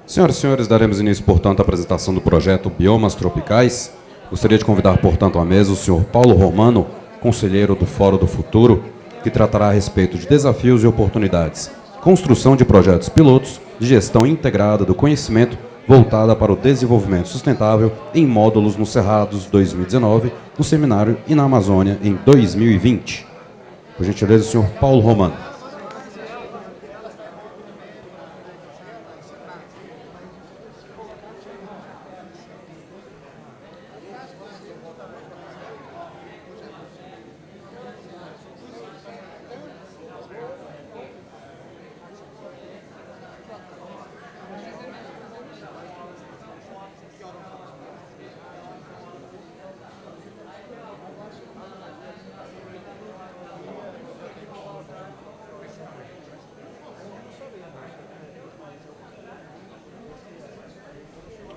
Senhoras e senhores, daremos início, portanto, à apresentação do projeto Biomas Tropicais. Gostaria de convidar, portanto, à mesa o senhor Paulo Romano, conselheiro do Fórum do Futuro, que tratará a respeito de desafios e oportunidades, construção de projetos pilotos de gestão integrada do conhecimento voltada para o desenvolvimento sustentável em módulos no Cerrados 2019, no Seminário e na Amazônia em 2020. Por gentileza, o senhor Paulo Romano.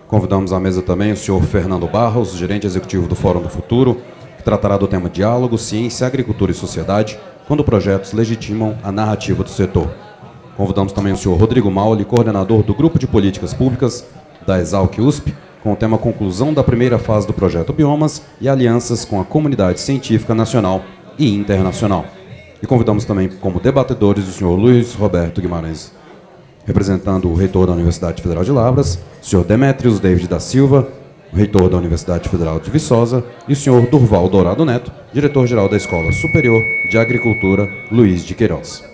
Convidamos à mesa também o senhor Fernando Barros, gerente executivo do Fórum do Futuro, que tratará do tema Diálogo, Ciência, Agricultura e Sociedade, quando projetos legitimam a narrativa do setor. Convidamos também o senhor Rodrigo Mauli, coordenador do Grupo de Políticas Públicas da Exalc-USP, com o tema Conclusão da primeira fase do projeto Biomas e alianças com a comunidade científica nacional e internacional. E convidamos também como debatedores o senhor Luiz Roberto Guimarães, representando o reitor da Universidade Federal de Lavras, o senhor Demétrios David da Silva, o reitor da Universidade Federal de Viçosa, e o senhor Durval Dourado Neto, diretor-geral da Escola Superior de Agricultura Luiz de Queiroz.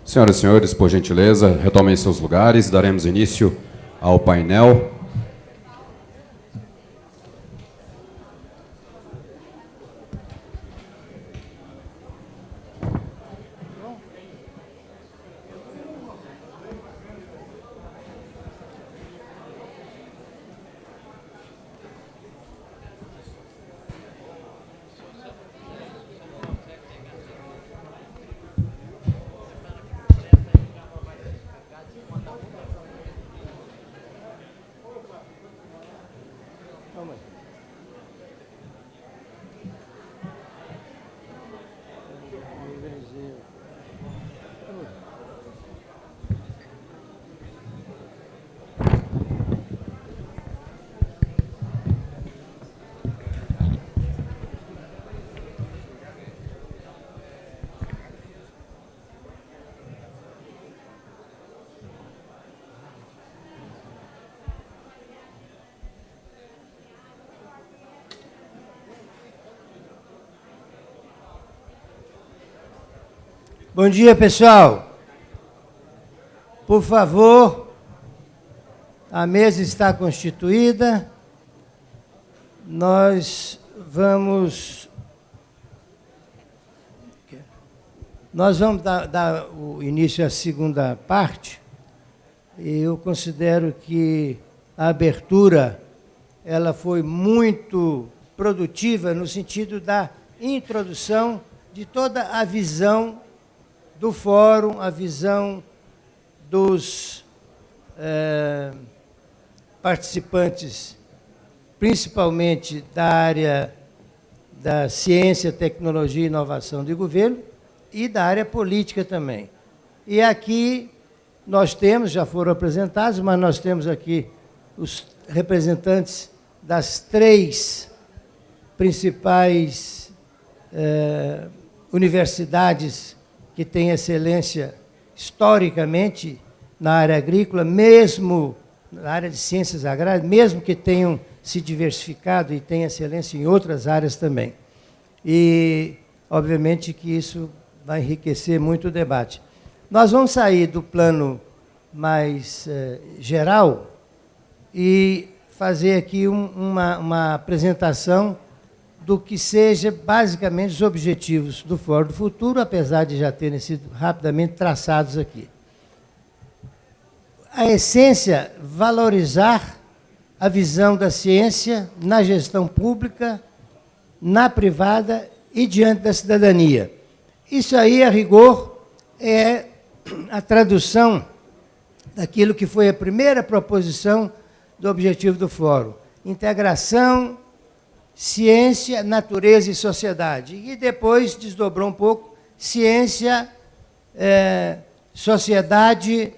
Senhoras e senhores, por gentileza, retomem seus lugares. Daremos início ao painel. Bom dia, pessoal. Por favor, a mesa está constituída. Nós vamos dar o início à segunda parte. Eu considero que a abertura ela foi muito produtiva no sentido da introdução de toda a visão do fórum, a visão dos participantes, principalmente da área da ciência, tecnologia e inovação de governo e da área política também. E aqui nós temos, já foram apresentados, mas nós temos aqui os representantes das 3 principais universidades que têm excelência historicamente na área agrícola, mesmo na área de ciências agrárias, mesmo que tenham se diversificado e tenham excelência em outras áreas também. E, obviamente, que isso vai enriquecer muito o debate. Nós vamos sair do plano mais geral e fazer aqui uma apresentação do que seja basicamente os objetivos do Fórum do Futuro, apesar de já terem sido rapidamente traçados aqui. A essência, valorizar a visão da ciência na gestão pública, na privada e diante da cidadania. Isso aí, a rigor, é a tradução daquilo que foi a primeira proposição do objetivo do Fórum. Integração, ciência, natureza e sociedade. E depois desdobrou um pouco, ciência, sociedade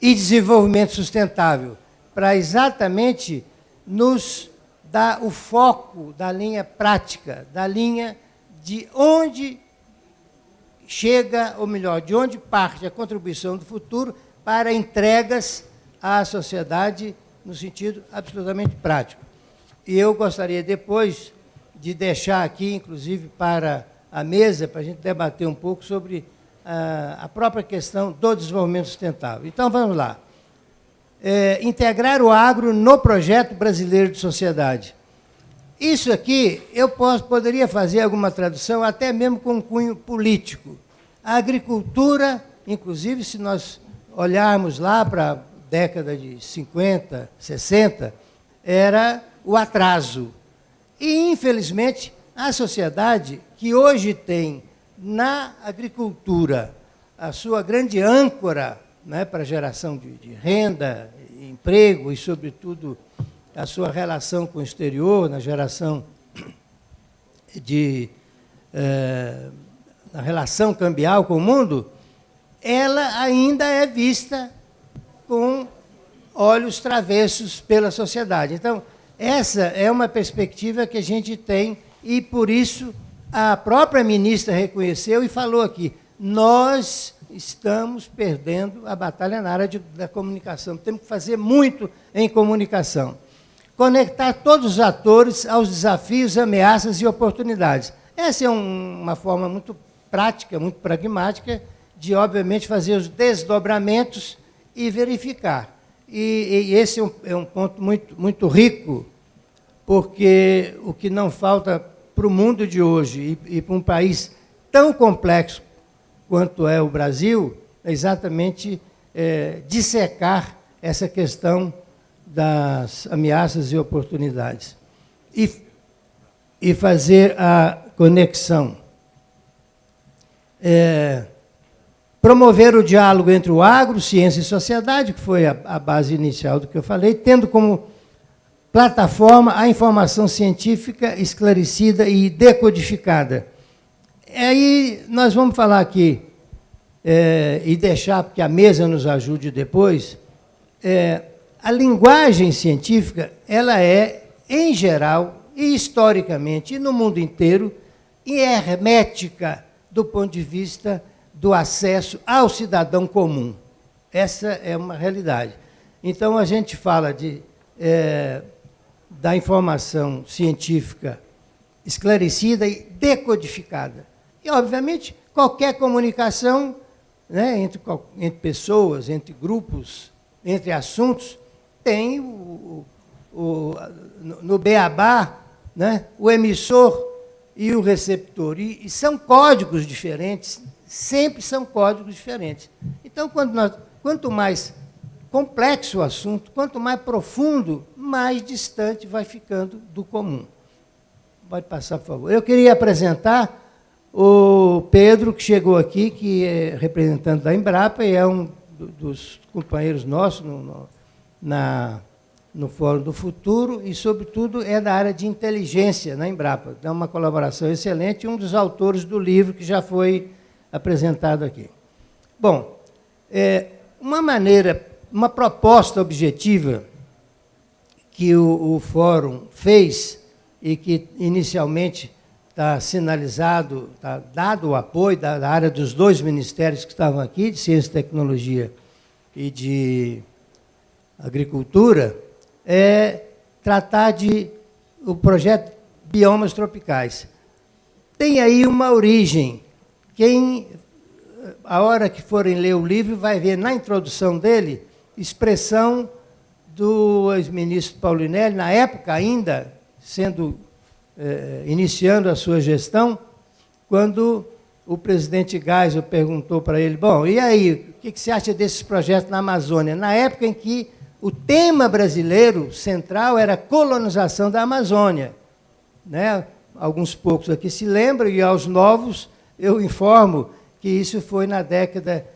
e desenvolvimento sustentável, para exatamente nos dar o foco da linha prática, da linha de onde chega, ou melhor, de onde parte a contribuição do futuro para entregas à sociedade no sentido absolutamente prático. E eu gostaria depois de deixar aqui, inclusive, para a mesa, para a gente debater um pouco sobre a própria questão do desenvolvimento sustentável. Então, vamos lá. Integrar o agro no projeto brasileiro de sociedade. Isso aqui, eu poderia fazer alguma tradução, até mesmo com um cunho político. A agricultura, inclusive, se nós olharmos lá para a década de 50, 60, era o atraso. E, infelizmente, a sociedade que hoje tem na agricultura a sua grande âncora, né, para a geração de renda, emprego e, sobretudo, a sua relação com o exterior, na geração na relação cambial com o mundo, ela ainda é vista com olhos travessos pela sociedade. Então, essa é uma perspectiva que a gente tem e, por isso, a própria ministra reconheceu e falou aqui, nós estamos perdendo a batalha na área da comunicação, temos que fazer muito em comunicação. Conectar todos os atores aos desafios, ameaças e oportunidades. Essa é uma forma muito prática, muito pragmática, de, obviamente, fazer os desdobramentos e verificar. E esse é um ponto muito rico, porque o que não falta para o mundo de hoje e para um país tão complexo quanto é o Brasil, é exatamente dissecar essa questão das ameaças e oportunidades. E fazer a conexão. Promover o diálogo entre o agro, ciência e sociedade, que foi a base inicial do que eu falei, tendo como plataforma a informação científica esclarecida e decodificada. Aí nós vamos falar aqui, e deixar que a mesa nos ajude depois, a linguagem científica, ela é, em geral, e historicamente, e no mundo inteiro, hermética do ponto de vista do acesso ao cidadão comum. Essa é uma realidade. Então, a gente fala da informação científica esclarecida e decodificada. E, obviamente, qualquer comunicação, né, entre pessoas, entre grupos, entre assuntos, tem no beabá, né, o emissor e o receptor. E são códigos diferentes, sempre são códigos diferentes. Então, quanto mais complexo o assunto, quanto mais profundo, mais distante vai ficando do comum. Pode passar, por favor. Eu queria apresentar o Pedro, que chegou aqui, que é representante da Embrapa e é um dos companheiros nossos na no Fórum do Futuro e, sobretudo, é da área de inteligência na Embrapa. É uma colaboração excelente, um dos autores do livro que já foi apresentado aqui. Bom, uma proposta objetiva que o Fórum fez e que inicialmente está sinalizado, está dado o apoio da área dos dois ministérios que estavam aqui, de Ciência e Tecnologia e de Agricultura, é tratar o projeto Biomas Tropicais. Tem aí uma origem. A hora que forem ler o livro, vai ver na introdução dele expressão do ex-ministro Paulinelli, na época ainda iniciando a sua gestão, quando o presidente Geisel perguntou para ele, bom, e aí, o que você acha desses projetos na Amazônia? Na época em que o tema brasileiro central era a colonização da Amazônia. Né? Alguns poucos aqui se lembram, e aos novos eu informo que isso foi na década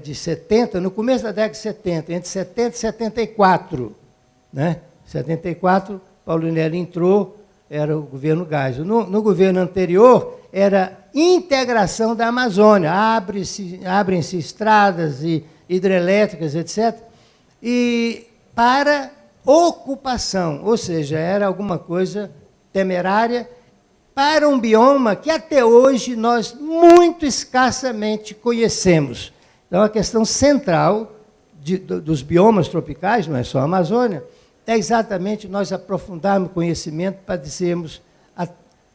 de 70, no começo da década de 70, entre 70 e 74. Né? 74, Paulinelli entrou, era o governo Geisel. No governo anterior, era integração da Amazônia, abrem-se estradas e hidrelétricas, etc., e para ocupação, ou seja, era alguma coisa temerária para um bioma que até hoje nós muito escassamente conhecemos. Então, a questão central dos biomas tropicais, não é só a Amazônia, é exatamente nós aprofundarmos o conhecimento para dizermos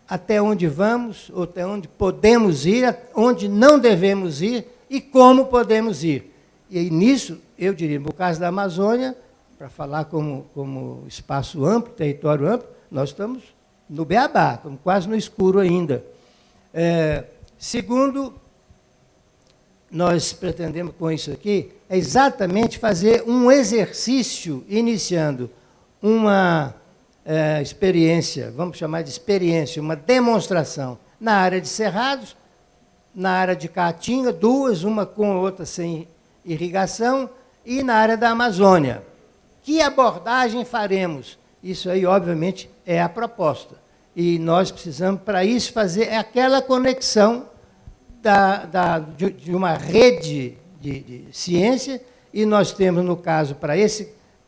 até onde vamos, ou até onde podemos ir, onde não devemos ir e como podemos ir. E nisso, eu diria, no caso da Amazônia, para falar como espaço amplo, território amplo, nós estamos no beabá, estamos quase no escuro ainda. Segundo, nós pretendemos com isso aqui, é exatamente fazer um exercício, iniciando uma experiência, vamos chamar de experiência, uma demonstração na área de cerrados, na área de Caatinga, duas, uma com a outra sem irrigação, e na área da Amazônia. Que abordagem faremos? Isso aí, obviamente, é a proposta. E nós precisamos, para isso, fazer aquela conexão de uma rede de ciência, e nós temos, no caso, para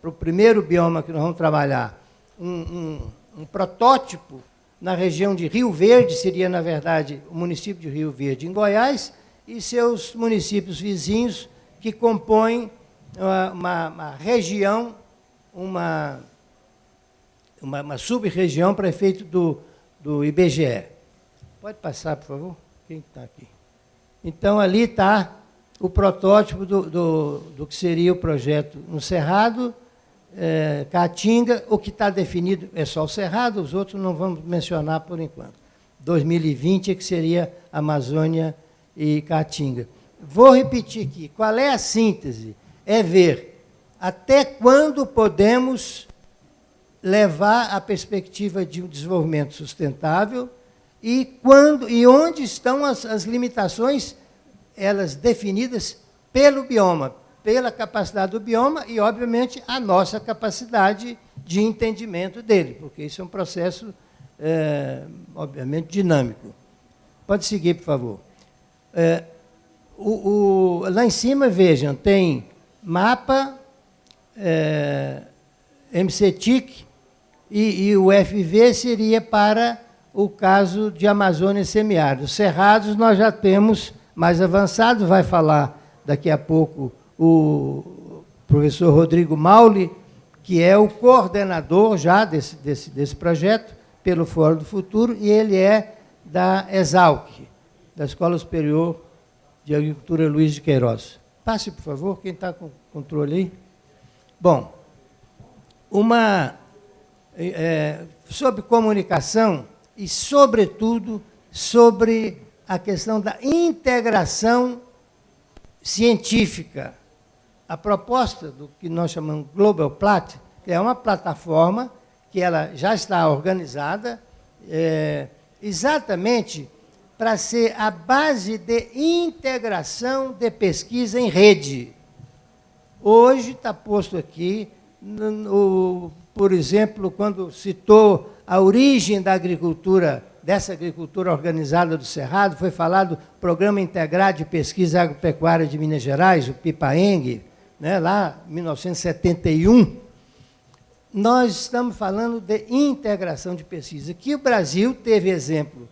o primeiro bioma que nós vamos trabalhar, um protótipo na região de Rio Verde, seria, na verdade, o município de Rio Verde, em Goiás, e seus municípios vizinhos, que compõem uma região, uma sub-região para efeito do IBGE. Pode passar, por favor? Quem está aqui? Então, ali está o protótipo do que seria o projeto no Cerrado, Caatinga. O que está definido é só o Cerrado, os outros não vamos mencionar por enquanto. 2020 é que seria Amazônia e Caatinga. Vou repetir aqui, qual é a síntese? É ver até quando podemos levar a perspectiva de um desenvolvimento sustentável e onde estão as limitações, elas definidas pelo bioma, pela capacidade do bioma e, obviamente, a nossa capacidade de entendimento dele, porque isso é um processo, obviamente, dinâmico. Pode seguir, por favor. Lá em cima, vejam, tem mapa, MCTIC, e o FV seria para o caso de Amazônia semiárida. Os cerrados nós já temos mais avançado, vai falar daqui a pouco o professor Rodrigo Mauli, que é o coordenador já desse projeto, pelo Fórum do Futuro, e ele é da ESALC, da Escola Superior de Agricultura Luiz de Queiroz. Passe, por favor, quem está com o controle aí. Bom, sobre comunicação e, sobretudo, sobre a questão da integração científica. A proposta do que nós chamamos Global Plat é uma plataforma que ela já está organizada exatamente para ser a base de integração de pesquisa em rede. Hoje está posto aqui Por exemplo, quando citou a origem da agricultura, dessa agricultura organizada do Cerrado, foi falado Programa Integrado de Pesquisa Agropecuária de Minas Gerais, o PIPAENG, né, lá em 1971. Nós estamos falando de integração de pesquisa. Aqui o Brasil teve exemplo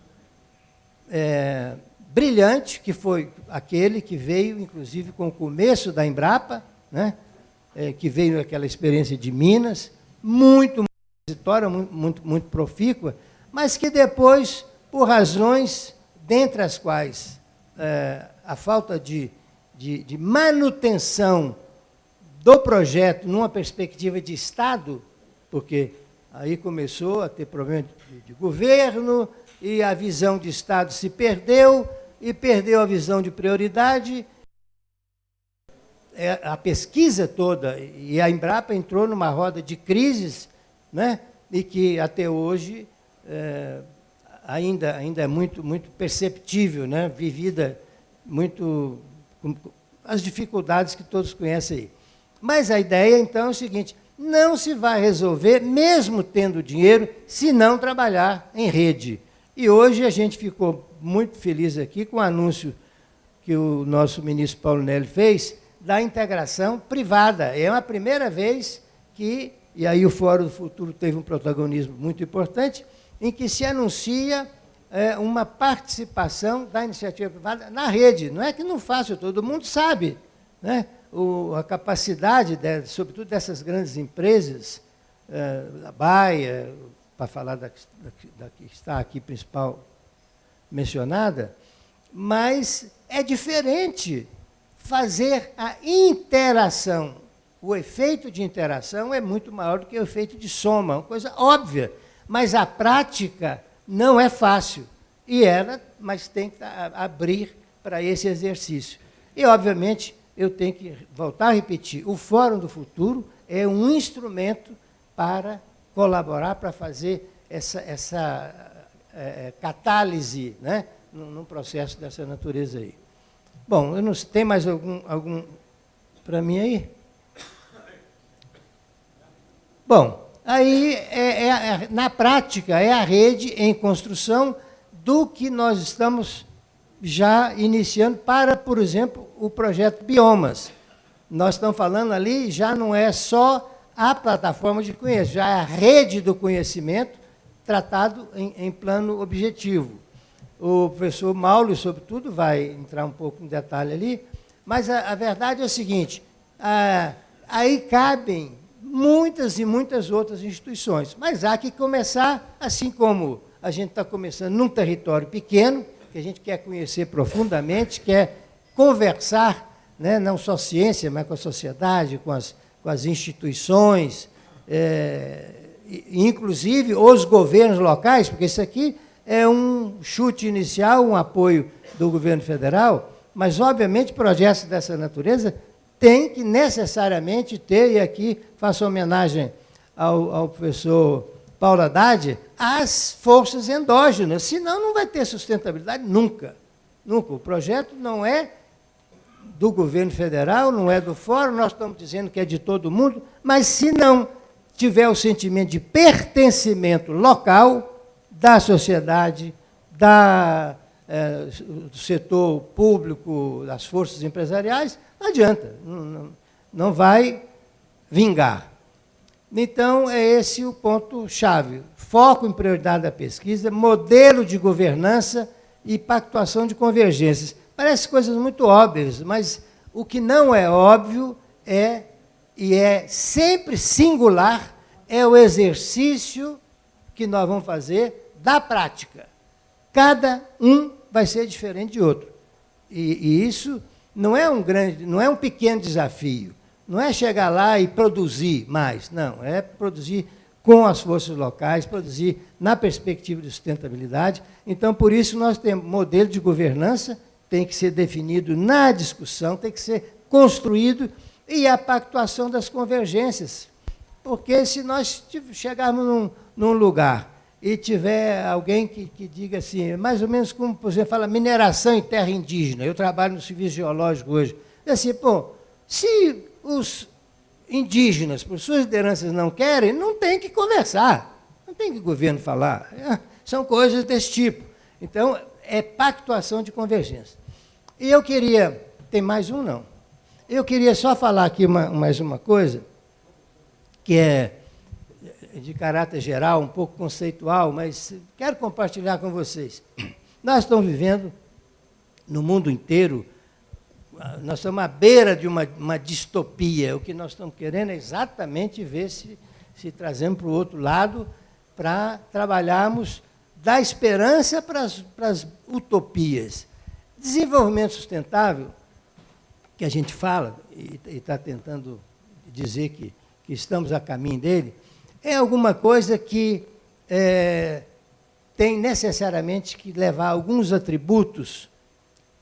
brilhante, que foi aquele que veio, inclusive, com o começo da Embrapa, né, que veio aquela experiência de Minas, muito vitória, muito profícua, mas que depois, por razões, dentre as quais a falta de manutenção do projeto numa perspectiva de Estado, porque aí começou a ter problema de governo, e a visão de Estado se perdeu, e perdeu a visão de prioridade. A pesquisa toda, e a Embrapa entrou numa roda de crises, né, e que até hoje ainda é muito perceptível, né, vivida muito com as dificuldades que todos conhecem aí. Mas a ideia, então, é o seguinte: não se vai resolver, mesmo tendo dinheiro, se não trabalhar em rede. E hoje a gente ficou muito feliz aqui com o anúncio que o nosso ministro Paulo Nelly fez da integração privada. É a primeira vez que, e aí o Fórum do Futuro teve um protagonismo muito importante, em que se anuncia uma participação da iniciativa privada na rede. Não é que não faça, todo mundo sabe, né? A capacidade, sobretudo dessas grandes empresas, da Baia, para falar da que está aqui principal mencionada, mas é diferente fazer a interação. O efeito de interação é muito maior do que o efeito de soma, uma coisa óbvia, mas a prática não é fácil, mas tem que abrir para esse exercício. E, obviamente, eu tenho que voltar a repetir, o Fórum do Futuro é um instrumento para colaborar, para fazer essa catálise, né, num processo dessa natureza aí. Bom, eu não sei, tem mais algum para mim aí? Bom, aí, na prática, é a rede em construção do que nós estamos já iniciando para, por exemplo, o projeto Biomas. Nós estamos falando ali, já não é só a plataforma de conhecimento, já é a rede do conhecimento tratado em plano objetivo. O professor Mauro, sobretudo, vai entrar um pouco em detalhe ali, mas a verdade é o seguinte, aí cabem muitas e muitas outras instituições, mas há que começar, assim como a gente está começando num território pequeno, que a gente quer conhecer profundamente, quer conversar, né, não só ciência, mas com a sociedade, com as instituições, inclusive os governos locais, porque isso aqui é um chute inicial, um apoio do governo federal, mas, obviamente, projetos dessa natureza têm que necessariamente ter, e aqui faço homenagem ao professor Paulo Haddad, as forças endógenas, senão não vai ter sustentabilidade nunca. Nunca. O projeto não é do governo federal, não é do fórum, nós estamos dizendo que é de todo mundo, mas se não tiver o sentimento de pertencimento local da sociedade, do setor público, das forças empresariais, não adianta, não vai vingar. Então, é esse o ponto-chave. Foco em prioridade da pesquisa, modelo de governança e pactuação de convergências. Parece coisas muito óbvias, mas o que não é óbvio e é sempre singular, é o exercício que nós vamos fazer da prática. Cada um vai ser diferente de outro. E isso não é um pequeno desafio. Não é chegar lá e produzir mais, não. É produzir com as forças locais, produzir na perspectiva de sustentabilidade. Então, por isso, nós temos modelo de governança, tem que ser definido na discussão, tem que ser construído, e a pactuação das convergências. Porque se nós chegarmos num lugar e tiver alguém que diga assim, mais ou menos como, por exemplo, fala mineração em terra indígena, eu trabalho no serviço geológico hoje, assim, pô, se os indígenas, por suas lideranças não querem, não tem que conversar, não tem que o governo falar. São coisas desse tipo. Então, é pactuação de convergência. E eu queria... Tem mais um, não? Eu queria só falar aqui mais uma coisa, que é de caráter geral, um pouco conceitual, mas quero compartilhar com vocês. Nós estamos vivendo, no mundo inteiro, nós estamos à beira de uma distopia. O que nós estamos querendo é exatamente ver se trazemos para o outro lado para trabalharmos da esperança para as utopias. Desenvolvimento sustentável, que a gente fala e está tentando dizer que estamos a caminho dele, é alguma coisa que tem necessariamente que levar alguns atributos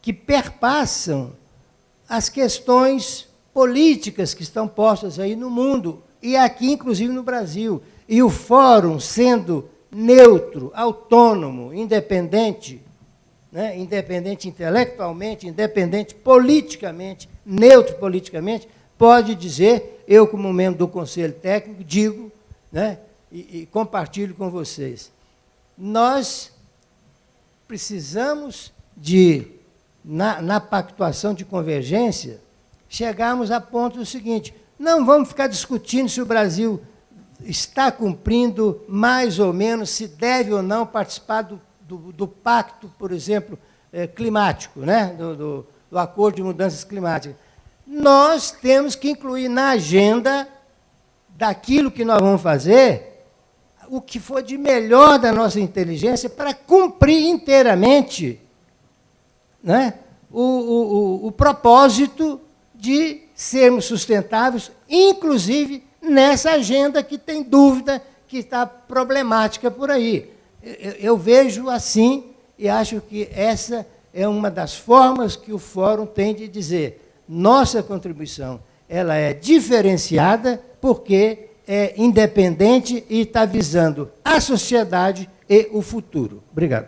que perpassam as questões políticas que estão postas aí no mundo, e aqui, inclusive, no Brasil. E o fórum, sendo neutro, autônomo, independente, né, independente intelectualmente, independente politicamente, neutro politicamente, pode dizer, eu como membro do Conselho Técnico, digo, né, e compartilho com vocês, nós precisamos de, na pactuação de convergência, chegarmos a ponto do seguinte: não vamos ficar discutindo se o Brasil está cumprindo mais ou menos, se deve ou não participar do pacto, por exemplo, climático, né? do Acordo de Mudanças Climáticas. Nós temos que incluir na agenda daquilo que nós vamos fazer o que for de melhor da nossa inteligência para cumprir inteiramente, né, o propósito de sermos sustentáveis, inclusive nessa agenda que tem dúvida, que está problemática por aí. Eu vejo assim e acho que essa é uma das formas que o Fórum tem de dizer: nossa contribuição ela é diferenciada porque é independente e está visando a sociedade e o futuro. Obrigado.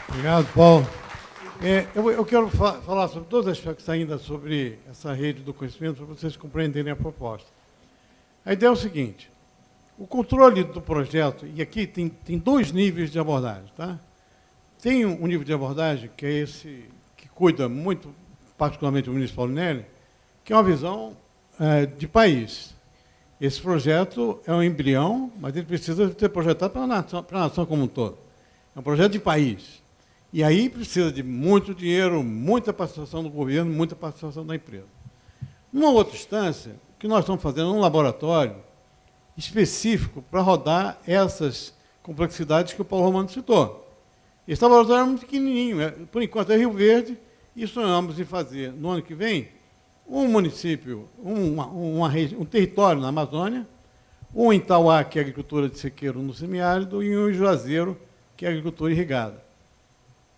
Obrigado, Paulo. Eu quero falar sobre dois aspectos ainda sobre essa rede do conhecimento, para vocês compreenderem a proposta. A ideia é o seguinte: o controle do projeto, e aqui tem dois níveis de abordagem. Tá? Tem um nível de abordagem, que é esse que cuida muito, particularmente o ministro Paulinelli, que é uma visão de país. Esse projeto é um embrião, mas ele precisa ser projetado para a nação como um todo. É um projeto de país. E aí precisa de muito dinheiro, muita participação do governo, muita participação da empresa. Numa outra instância, o que nós estamos fazendo é um laboratório específico para rodar essas complexidades que o Paulo Romano citou. Esse laboratório é muito pequenininho, por enquanto é Rio Verde, e sonhamos em fazer, no ano que vem, um município, um território na Amazônia, um em Tauá, que é agricultura de sequeiro no semiárido, e um em Juazeiro, que é agricultura irrigada.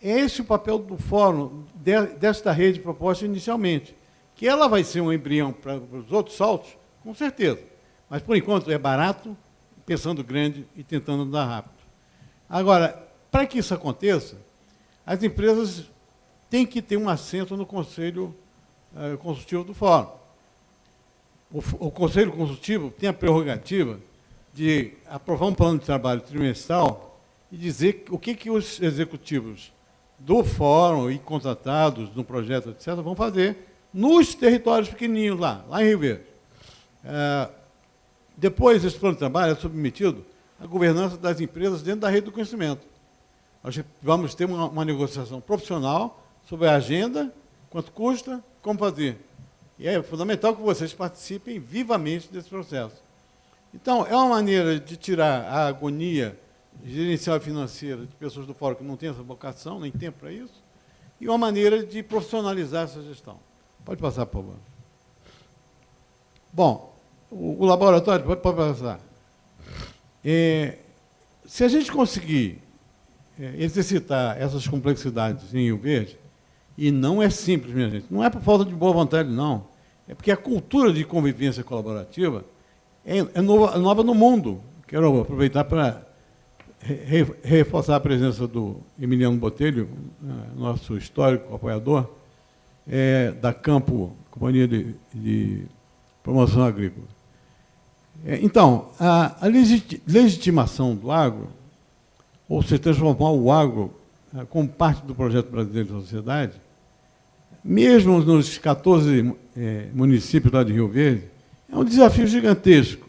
É esse o papel do fórum, desta rede proposta inicialmente, que ela vai ser um embrião para os outros saltos, com certeza, mas, por enquanto, é barato, pensando grande e tentando andar rápido. Agora, para que isso aconteça, as empresas têm que ter um assento no Conselho Consultivo do Fórum. O Conselho Consultivo tem a prerrogativa de aprovar um plano de trabalho trimestral e dizer o que os executivos do Fórum e contratados no projeto, etc., vão fazer nos territórios pequenininhos lá em Rio Verde. Depois, esse plano de trabalho é submetido à governança das empresas dentro da rede do conhecimento. Nós vamos ter uma negociação profissional sobre a agenda, quanto custa, como fazer. E é fundamental que vocês participem vivamente desse processo. Então, é uma maneira de tirar a agonia gerencial e financeira de pessoas do Fórum que não têm essa vocação, nem tempo para isso, e uma maneira de profissionalizar essa gestão. Pode passar, por favor. Bom, o laboratório, pode passar. Se a gente conseguir exercitar essas complexidades em Rio Verde, e não é simples, minha gente, não é por falta de boa vontade, não, é porque a cultura de convivência colaborativa é nova no mundo. Quero aproveitar para reforçar a presença do Emiliano Botelho, nosso histórico apoiador, da Campo, Companhia de Promoção Agrícola. Então, a legitimação do agro, ou se transformar o agro como parte do projeto brasileiro de sociedade, mesmo nos 14 municípios lá de Rio Verde, é um desafio gigantesco.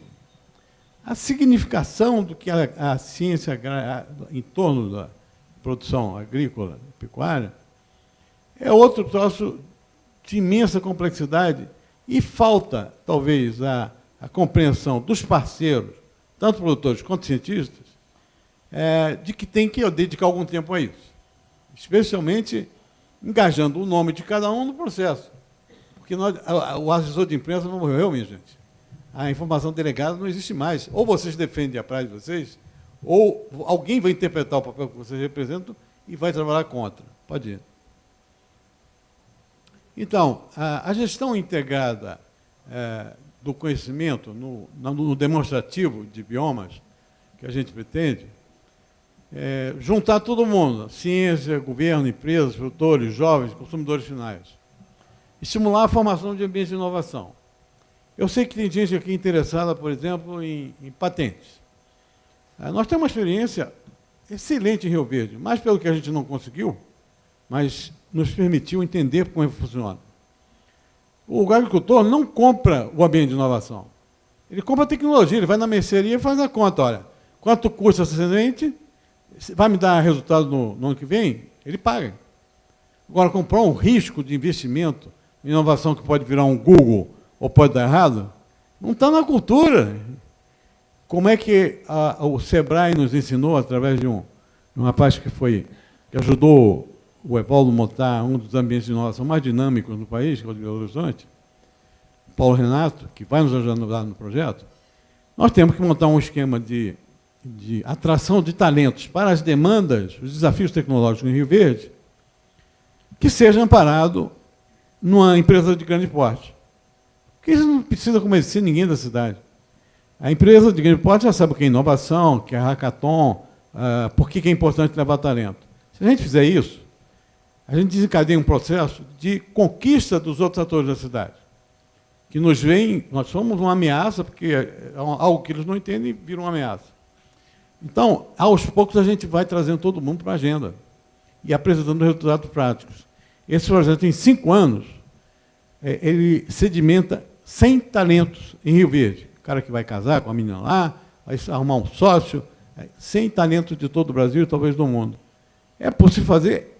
A significação do que a ciência em torno da produção agrícola, pecuária, é outro troço de imensa complexidade e falta, talvez, a compreensão dos parceiros, tanto produtores quanto cientistas, de que tem que dedicar algum tempo a isso, especialmente engajando o nome de cada um no processo. Porque o assessor de imprensa não morreu, minha gente. A informação delegada não existe mais. Ou vocês defendem a praia de vocês, ou alguém vai interpretar o papel que vocês representam e vai trabalhar contra. Pode ir. Então, a gestão integrada do conhecimento no demonstrativo de biomas que a gente pretende, juntar todo mundo, ciência, governo, empresas, produtores, jovens, consumidores finais. Estimular a formação de ambientes de inovação. Eu sei que tem gente aqui interessada, por exemplo, em patentes. Nós temos uma experiência excelente em Rio Verde, mais pelo que a gente não conseguiu, mas nos permitiu entender como funciona. O agricultor não compra o ambiente de inovação. Ele compra a tecnologia, ele vai na mercearia e faz a conta. Olha, quanto custa essa semente? Vai me dar resultado no ano que vem? Ele paga. Agora, comprar um risco de investimento em inovação que pode virar um Google ou pode dar errado, não está na cultura. Como é que o Sebrae nos ensinou, através de um rapaz que ajudou o Evaldo a montar um dos ambientes de inovação mais dinâmicos no país, que é o de Belo Horizonte, Paulo Renato, que vai nos ajudar no projeto, nós temos que montar um esquema de atração de talentos para as demandas, os desafios tecnológicos em Rio Verde, que seja amparado numa empresa de grande porte. Porque isso não precisa convencer ninguém da cidade. A empresa de grande porte já sabe o que é inovação, o que é hackathon, por que é importante levar talento. Se a gente fizer isso, a gente desencadeia um processo de conquista dos outros atores da cidade, que nos veem, nós somos uma ameaça, porque algo que eles não entendem vira uma ameaça. Então, aos poucos, a gente vai trazendo todo mundo para a agenda e apresentando resultados práticos. Esse projeto, em 5 anos, ele sedimenta 100 talentos em Rio Verde. O cara que vai casar com a menina lá, vai arrumar um sócio, 100 talentos de todo o Brasil e talvez do mundo. É possível fazer?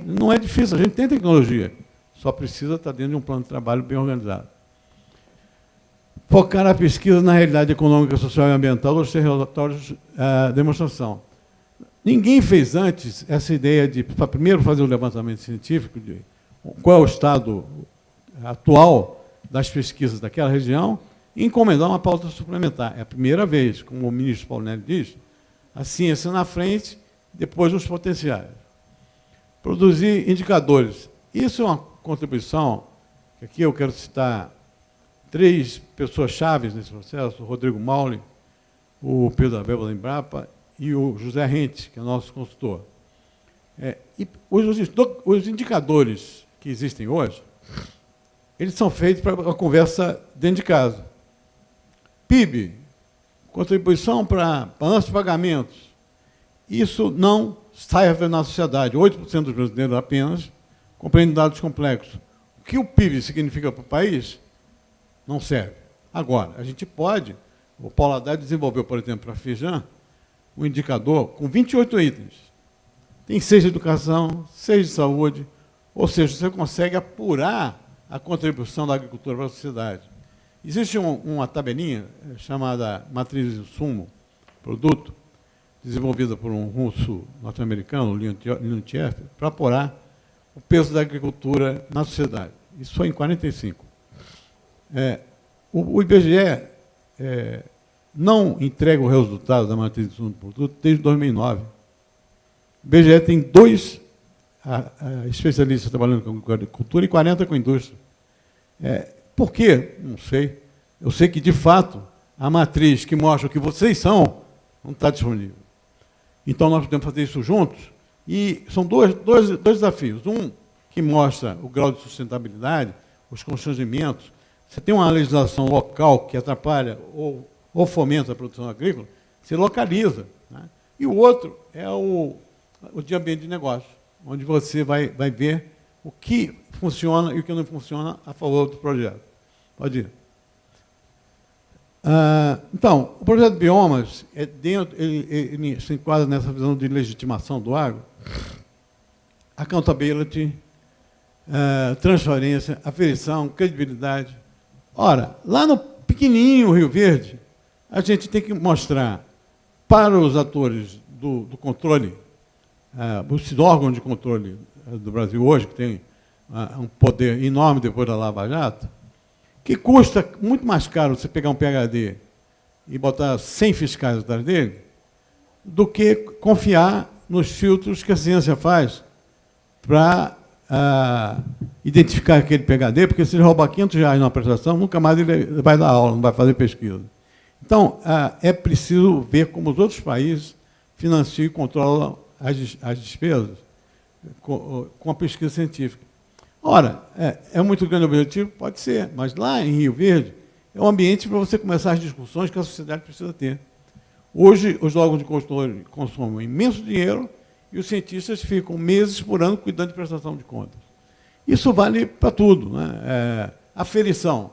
Não é difícil, a gente tem tecnologia, só precisa estar dentro de um plano de trabalho bem organizado. Focar a pesquisa na realidade econômica, social e ambiental dos relatórios de demonstração. Ninguém fez antes essa ideia de, primeiro, fazer o levantamento científico de qual é o estado atual das pesquisas daquela região e encomendar uma pauta suplementar. É a primeira vez, como o ministro Paulnelli diz, a ciência na frente, depois os potenciais. Produzir indicadores. Isso é uma contribuição, que aqui eu quero citar 3 pessoas chaves nesse processo, o Rodrigo Maule, o Pedro Abel da Embrapa e o José Rente, que é nosso consultor. E os indicadores que existem hoje, eles são feitos para uma conversa dentro de casa. PIB, contribuição para balanço de pagamentos. Isso não sai na sociedade. 8% dos brasileiros apenas compreendem dados complexos. O que o PIB significa para o país não serve. Agora, a gente pode, o Paulo Haddad desenvolveu, por exemplo, para a Fijan, um indicador com 28 itens. Tem 6 de educação, 6 de saúde, ou seja, você consegue apurar a contribuição da agricultura para a sociedade. Existe uma tabelinha chamada Matriz de Insumo, produto, desenvolvida por um russo norte-americano, Leontiev, para apurar o peso da agricultura na sociedade. Isso foi em 1945. O IBGE não entrega o resultado da matriz de insumo do produto desde 2009. O IBGE tem 2 especialistas trabalhando com agricultura e 40 com indústria. Por quê? Não sei. Eu sei que, de fato, a matriz que mostra o que vocês são não está disponível. Então, nós podemos fazer isso juntos. E são dois desafios. Um, que mostra o grau de sustentabilidade, os constrangimentos. Você tem uma legislação local que atrapalha ou fomenta a produção agrícola, você localiza, né? E o outro é o de ambiente de negócio, onde você vai ver o que funciona e o que não funciona a favor do projeto. Pode ir. Então, o projeto Biomas ele se enquadra nessa visão de legitimação do agro, accountability, transparência, aferição, credibilidade. Ora, lá no pequenininho Rio Verde, a gente tem que mostrar para os atores do controle, os órgãos de controle do Brasil hoje, que tem um poder enorme depois da Lava Jato, que custa muito mais caro você pegar um PhD e botar 100 fiscais atrás dele, do que confiar nos filtros que a ciência faz para identificar aquele PhD, porque se ele roubar R$500 numa prestação, nunca mais ele vai dar aula, não vai fazer pesquisa. Então, é preciso ver como os outros países financiam e controlam as despesas com a pesquisa científica. Ora, é muito grande o objetivo? Pode ser, mas lá em Rio Verde é um ambiente para você começar as discussões que a sociedade precisa ter. Hoje, os órgãos de controle consomem imenso dinheiro e os cientistas ficam meses por ano cuidando de prestação de contas. Isso vale para tudo, né? Aferição.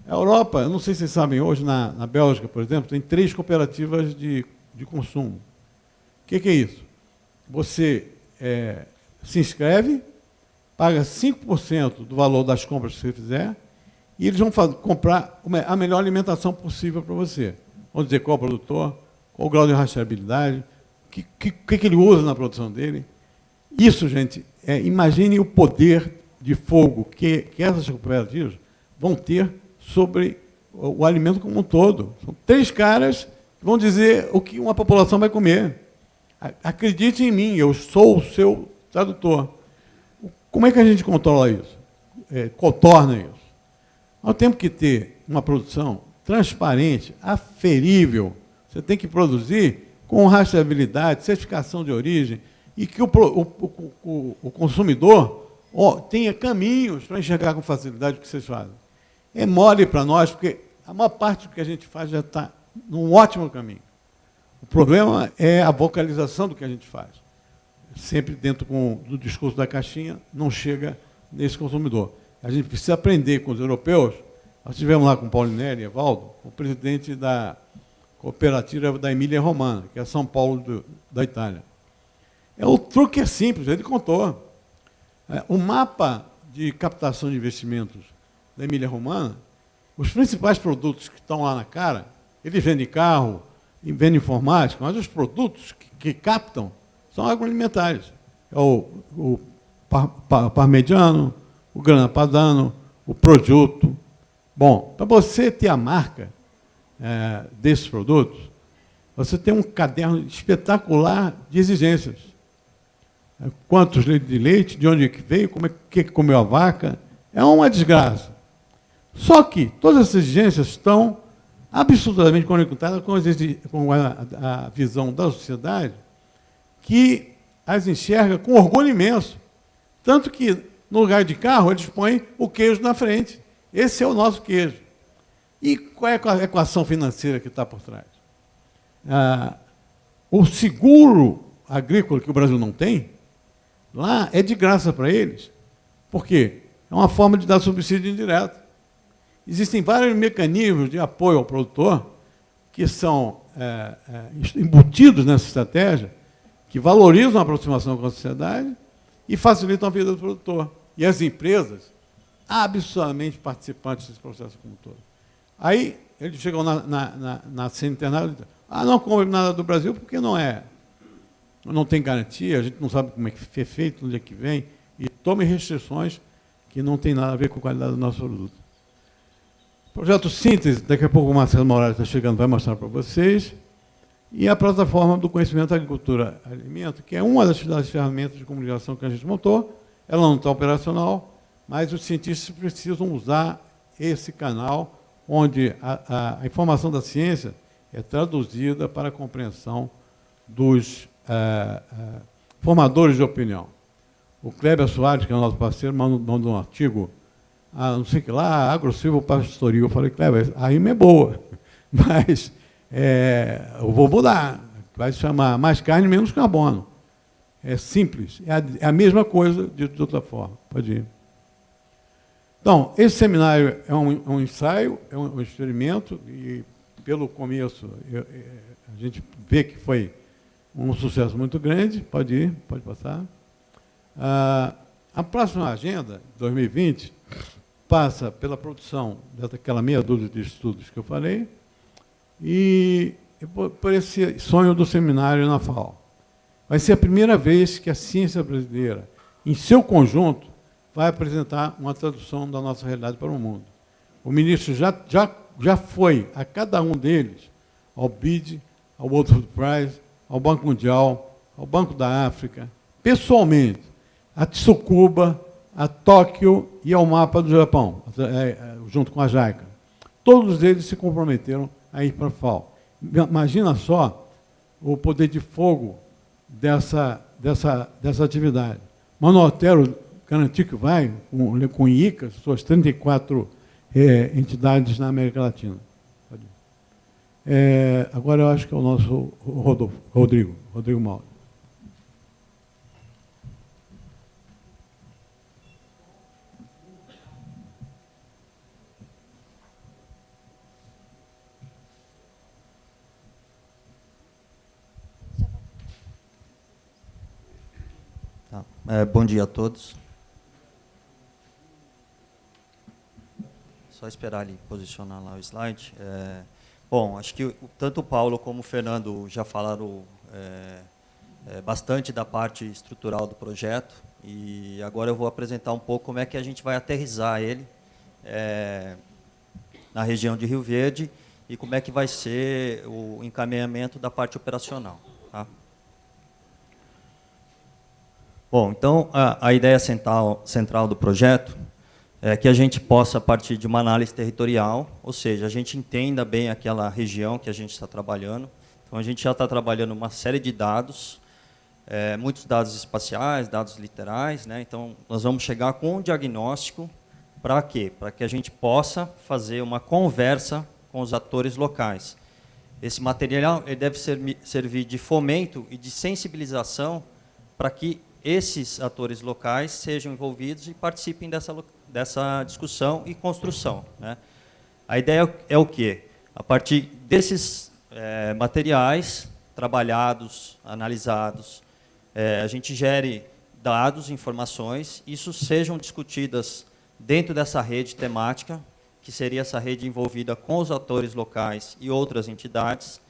A Europa, eu não sei se vocês sabem, hoje na Bélgica, por exemplo, tem 3 cooperativas de consumo. O que é isso? Você se inscreve, paga 5% do valor das compras que você fizer e eles vão comprar a melhor alimentação possível para você. Vão dizer qual é o produtor, qual o grau de rastreabilidade, o que ele usa na produção dele. Isso, gente, imagine o poder de fogo que essas cooperativas vão ter sobre o alimento como um todo. São 3 caras que vão dizer o que uma população vai comer. Acredite em mim, eu sou o seu tradutor. Como é que a gente controla isso? Contorna isso? Nós temos que ter uma produção transparente, aferível. Você tem que produzir com rastreabilidade, certificação de origem, e que o consumidor tenha caminhos para enxergar com facilidade o que vocês fazem. É mole para nós, porque a maior parte do que a gente faz já está num ótimo caminho. O problema é a vocalização do que a gente faz. Sempre dentro do discurso da caixinha, não chega nesse consumidor. A gente precisa aprender com os europeus. Nós estivemos lá com o Paulinelli e Evaldo, o presidente da cooperativa da Emília-Romana, que é São Paulo da Itália. O truque é simples, ele contou. O mapa de captação de investimentos da Emília-Romana, os principais produtos que estão lá na cara, eles vendem carro, vendem informática, mas os produtos que captam são agroalimentares. É o parmegiano, o grana padano, o prosciutto. Bom, para você ter a marca desses produtos, você tem um caderno espetacular de exigências. Quantos litros de leite, de onde que veio, como que comeu a vaca. É uma desgraça. Só que todas essas exigências estão absolutamente conectadas com a visão da sociedade, que as enxerga com orgulho imenso. Tanto que, no lugar de carro, eles põem o queijo na frente. Esse é o nosso queijo. E qual é a equação financeira que está por trás? O seguro agrícola que o Brasil não tem, lá é de graça para eles. Por quê? É uma forma de dar subsídio indireto. Existem vários mecanismos de apoio ao produtor que são embutidos nessa estratégia, que valorizam a aproximação com a sociedade e facilitam a vida do produtor. E as empresas, absolutamente participantes desse processo como um todo. Aí, eles chegam na cena internacional e dizem, não compre nada do Brasil porque não tem garantia, a gente não sabe como é que é feito, onde é que vem, e tome restrições que não tem nada a ver com a qualidade do nosso produto. Projeto Síntese, daqui a pouco o Marcelo Moraes está chegando, vai mostrar para vocês. E a plataforma do conhecimento agricultura alimento, que é uma das ferramentas de comunicação que a gente montou. Ela não está operacional, mas os cientistas precisam usar esse canal onde a informação da ciência é traduzida para a compreensão dos formadores de opinião. o Kleber Soares, que é o nosso parceiro, mandou um artigo, não sei o que lá, agrosilvopastoril. Eu falei, Kleber, a rima é boa, mas eu vou mudar. Vai se chamar Mais Carne, Menos Carbono. É simples, é a mesma coisa, de outra forma. Pode ir. Então, esse seminário é um ensaio, é um experimento, e pelo começo a gente vê que foi um sucesso muito grande. Pode ir, pode passar. A próxima agenda, 2020, passa pela produção daquela meia dúzia de estudos que eu falei e por esse sonho do seminário na FAO. Vai ser a primeira vez que a ciência brasileira, em seu conjunto, vai apresentar uma tradução da nossa realidade para o mundo. O ministro já foi a cada um deles, ao BID, ao World Food Prize, ao Banco Mundial, ao Banco da África, pessoalmente, a Tsukuba, a Tóquio e ao Mapa do Japão, junto com a JICA. Todos eles se comprometeram a ir para a FAO. Imagina só o poder de fogo dessa atividade. Manuel Otero garantiu que vai, com ICA, suas 34 entidades na América Latina. Agora eu acho que é o nosso Rodrigo Mauro. Bom dia a todos. Só esperar ele posicionar lá o slide. Bom, acho que tanto o Paulo como o Fernando já falaram bastante da parte estrutural do projeto, e agora eu vou apresentar um pouco como é que a gente vai aterrissar ele na região de Rio Verde e como é que vai ser o encaminhamento da parte operacional. Tá? Bom, então, a ideia central do projeto é que a gente possa, a partir de uma análise territorial, ou seja, a gente entenda bem aquela região que a gente está trabalhando. Então, a gente já está trabalhando uma série de dados, muitos dados espaciais, dados literais, né? Então, nós vamos chegar com um diagnóstico para quê? Para que a gente possa fazer uma conversa com os atores locais. Esse material ele deve servir de fomento e de sensibilização para que esses atores locais sejam envolvidos e participem dessa discussão e construção, né? A ideia é o quê? A partir desses materiais trabalhados, analisados, a gente gere dados, informações, isso sejam discutidas dentro dessa rede temática, que seria essa rede envolvida com os atores locais e outras entidades.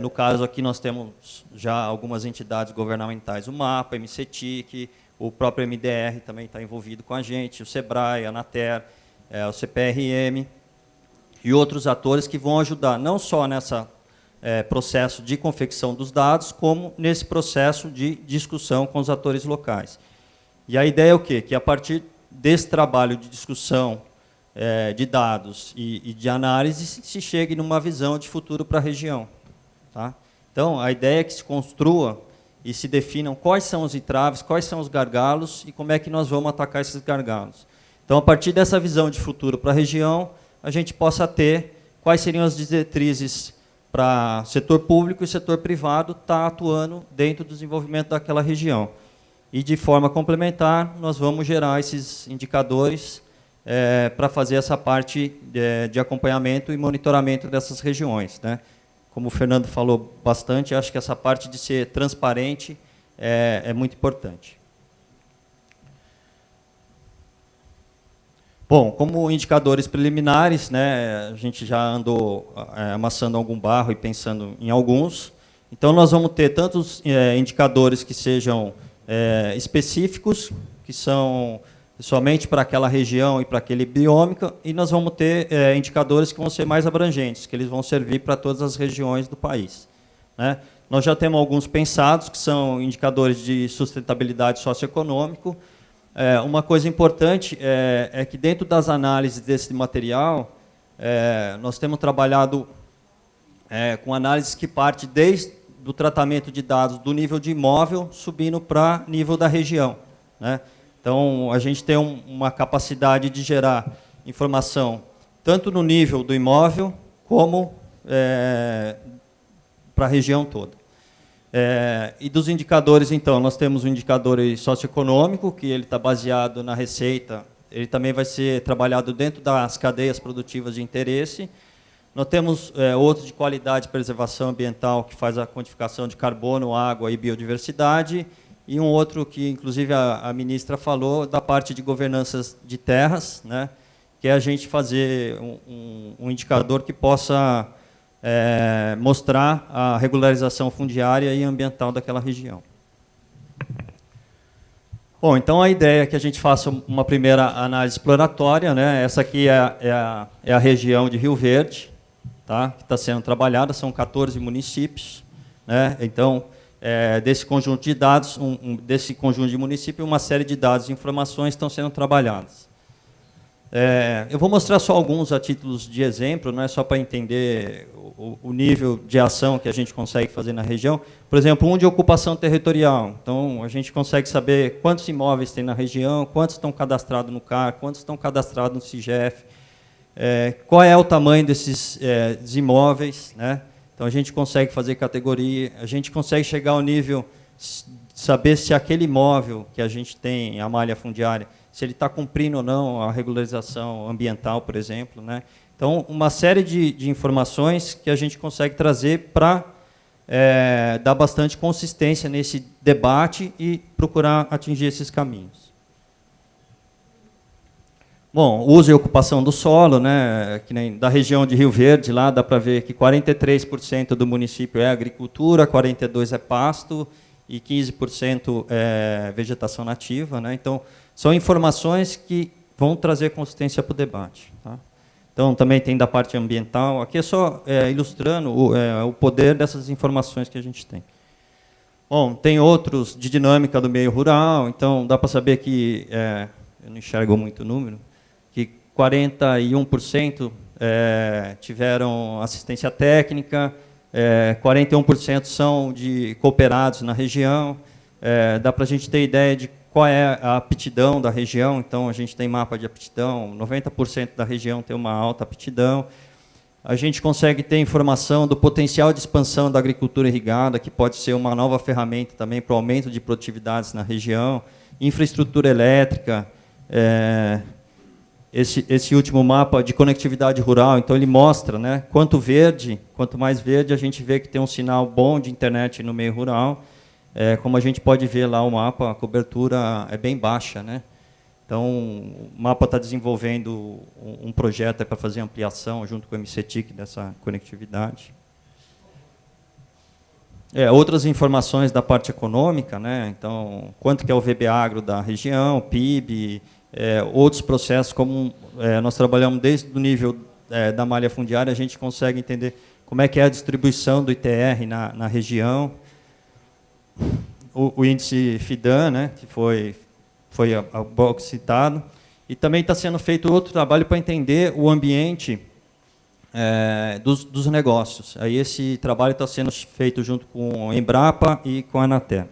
No caso aqui nós temos já algumas entidades governamentais, o MAPA, MCTIC, o próprio MDR também está envolvido com a gente, o SEBRAE, a ANATER, o CPRM e outros atores que vão ajudar não só nesse processo de confecção dos dados, como nesse processo de discussão com os atores locais. E a ideia é o quê? Que a partir desse trabalho de discussão de dados e de análise se chegue numa visão de futuro para a região. Tá? Então, a ideia é que se construa e se definam quais são os entraves, quais são os gargalos e como é que nós vamos atacar esses gargalos. Então, a partir dessa visão de futuro para a região, a gente possa ter quais seriam as diretrizes para setor público e setor privado estar atuando dentro do desenvolvimento daquela região. E, de forma complementar, nós vamos gerar esses indicadores para fazer essa parte de acompanhamento e monitoramento dessas regiões, né? Como o Fernando falou bastante, acho que essa parte de ser transparente é muito importante. Bom, como indicadores preliminares, né, a gente já andou amassando algum barro e pensando em alguns. Então, nós vamos ter tantos indicadores que sejam específicos, que são somente para aquela região e para aquele biômica, e nós vamos ter indicadores que vão ser mais abrangentes, que eles vão servir para todas as regiões do país, né? Nós já temos alguns pensados, que são indicadores de sustentabilidade socioeconômico. Uma coisa importante é que, dentro das análises desse material, nós temos trabalhado com análises que parte desde do tratamento de dados do nível de imóvel, subindo para nível da região. né? Então, a gente tem uma capacidade de gerar informação tanto no nível do imóvel, como para a região toda. E dos indicadores, então, nós temos um indicador socioeconômico, que ele está baseado na receita, ele também vai ser trabalhado dentro das cadeias produtivas de interesse. Nós temos outro de qualidade e preservação ambiental, que faz a quantificação de carbono, água e biodiversidade, e um outro que, inclusive, a ministra falou, da parte de governanças de terras, né, que é a gente fazer um indicador que possa mostrar a regularização fundiária e ambiental daquela região. Bom, então a ideia é que a gente faça uma primeira análise exploratória, né? Essa aqui é a região de Rio Verde, tá? Que está sendo trabalhada, são 14 municípios, né? Então, desse conjunto de dados, desse conjunto de municípios, uma série de dados e informações estão sendo trabalhadas. Eu vou mostrar só alguns a títulos de exemplo, não é só para entender o nível de ação que a gente consegue fazer na região. Por exemplo, um de ocupação territorial. Então, a gente consegue saber quantos imóveis tem na região, quantos estão cadastrados no CAR, quantos estão cadastrados no CIGEF, qual é o tamanho desses imóveis, né? Então, a gente consegue fazer categoria, a gente consegue chegar ao nível, saber se aquele imóvel que a gente tem, a malha fundiária, se ele está cumprindo ou não a regularização ambiental, por exemplo, né? Então, uma série de informações que a gente consegue trazer para dar bastante consistência nesse debate e procurar atingir esses caminhos. Bom, uso e ocupação do solo, né, que nem da região de Rio Verde, lá dá para ver que 43% do município é agricultura, 42% é pasto e 15% é vegetação nativa, né? Então, são informações que vão trazer consistência para o debate, tá? Então, também tem da parte ambiental. Aqui é só ilustrando o poder dessas informações que a gente tem. Bom, tem outros de dinâmica do meio rural. Então, dá para saber que, eu não enxergo muito o número, que 41% tiveram assistência técnica, 41% são de cooperados na região. Dá para a gente ter ideia de qual é a aptidão da região. Então, a gente tem mapa de aptidão, 90% da região tem uma alta aptidão. A gente consegue ter informação do potencial de expansão da agricultura irrigada, que pode ser uma nova ferramenta também para o aumento de produtividades na região. Infraestrutura elétrica, esse último mapa de conectividade rural, então ele mostra, né, quanto mais verde, a gente vê que tem um sinal bom de internet no meio rural. Como a gente pode ver lá o mapa, a cobertura é bem baixa, né? Então, o mapa está desenvolvendo um projeto para fazer ampliação junto com o MCTIC dessa conectividade. Outras informações da parte econômica, né? Então, quanto que é o VB agro da região, PIB, outros processos, como nós trabalhamos desde o nível da malha fundiária, a gente consegue entender como é que é a distribuição do ITR na região. O índice FIDAN, né, que foi há pouco citado, e também está sendo feito outro trabalho para entender o ambiente dos negócios. Aí esse trabalho está sendo feito junto com a Embrapa e com a Anatel.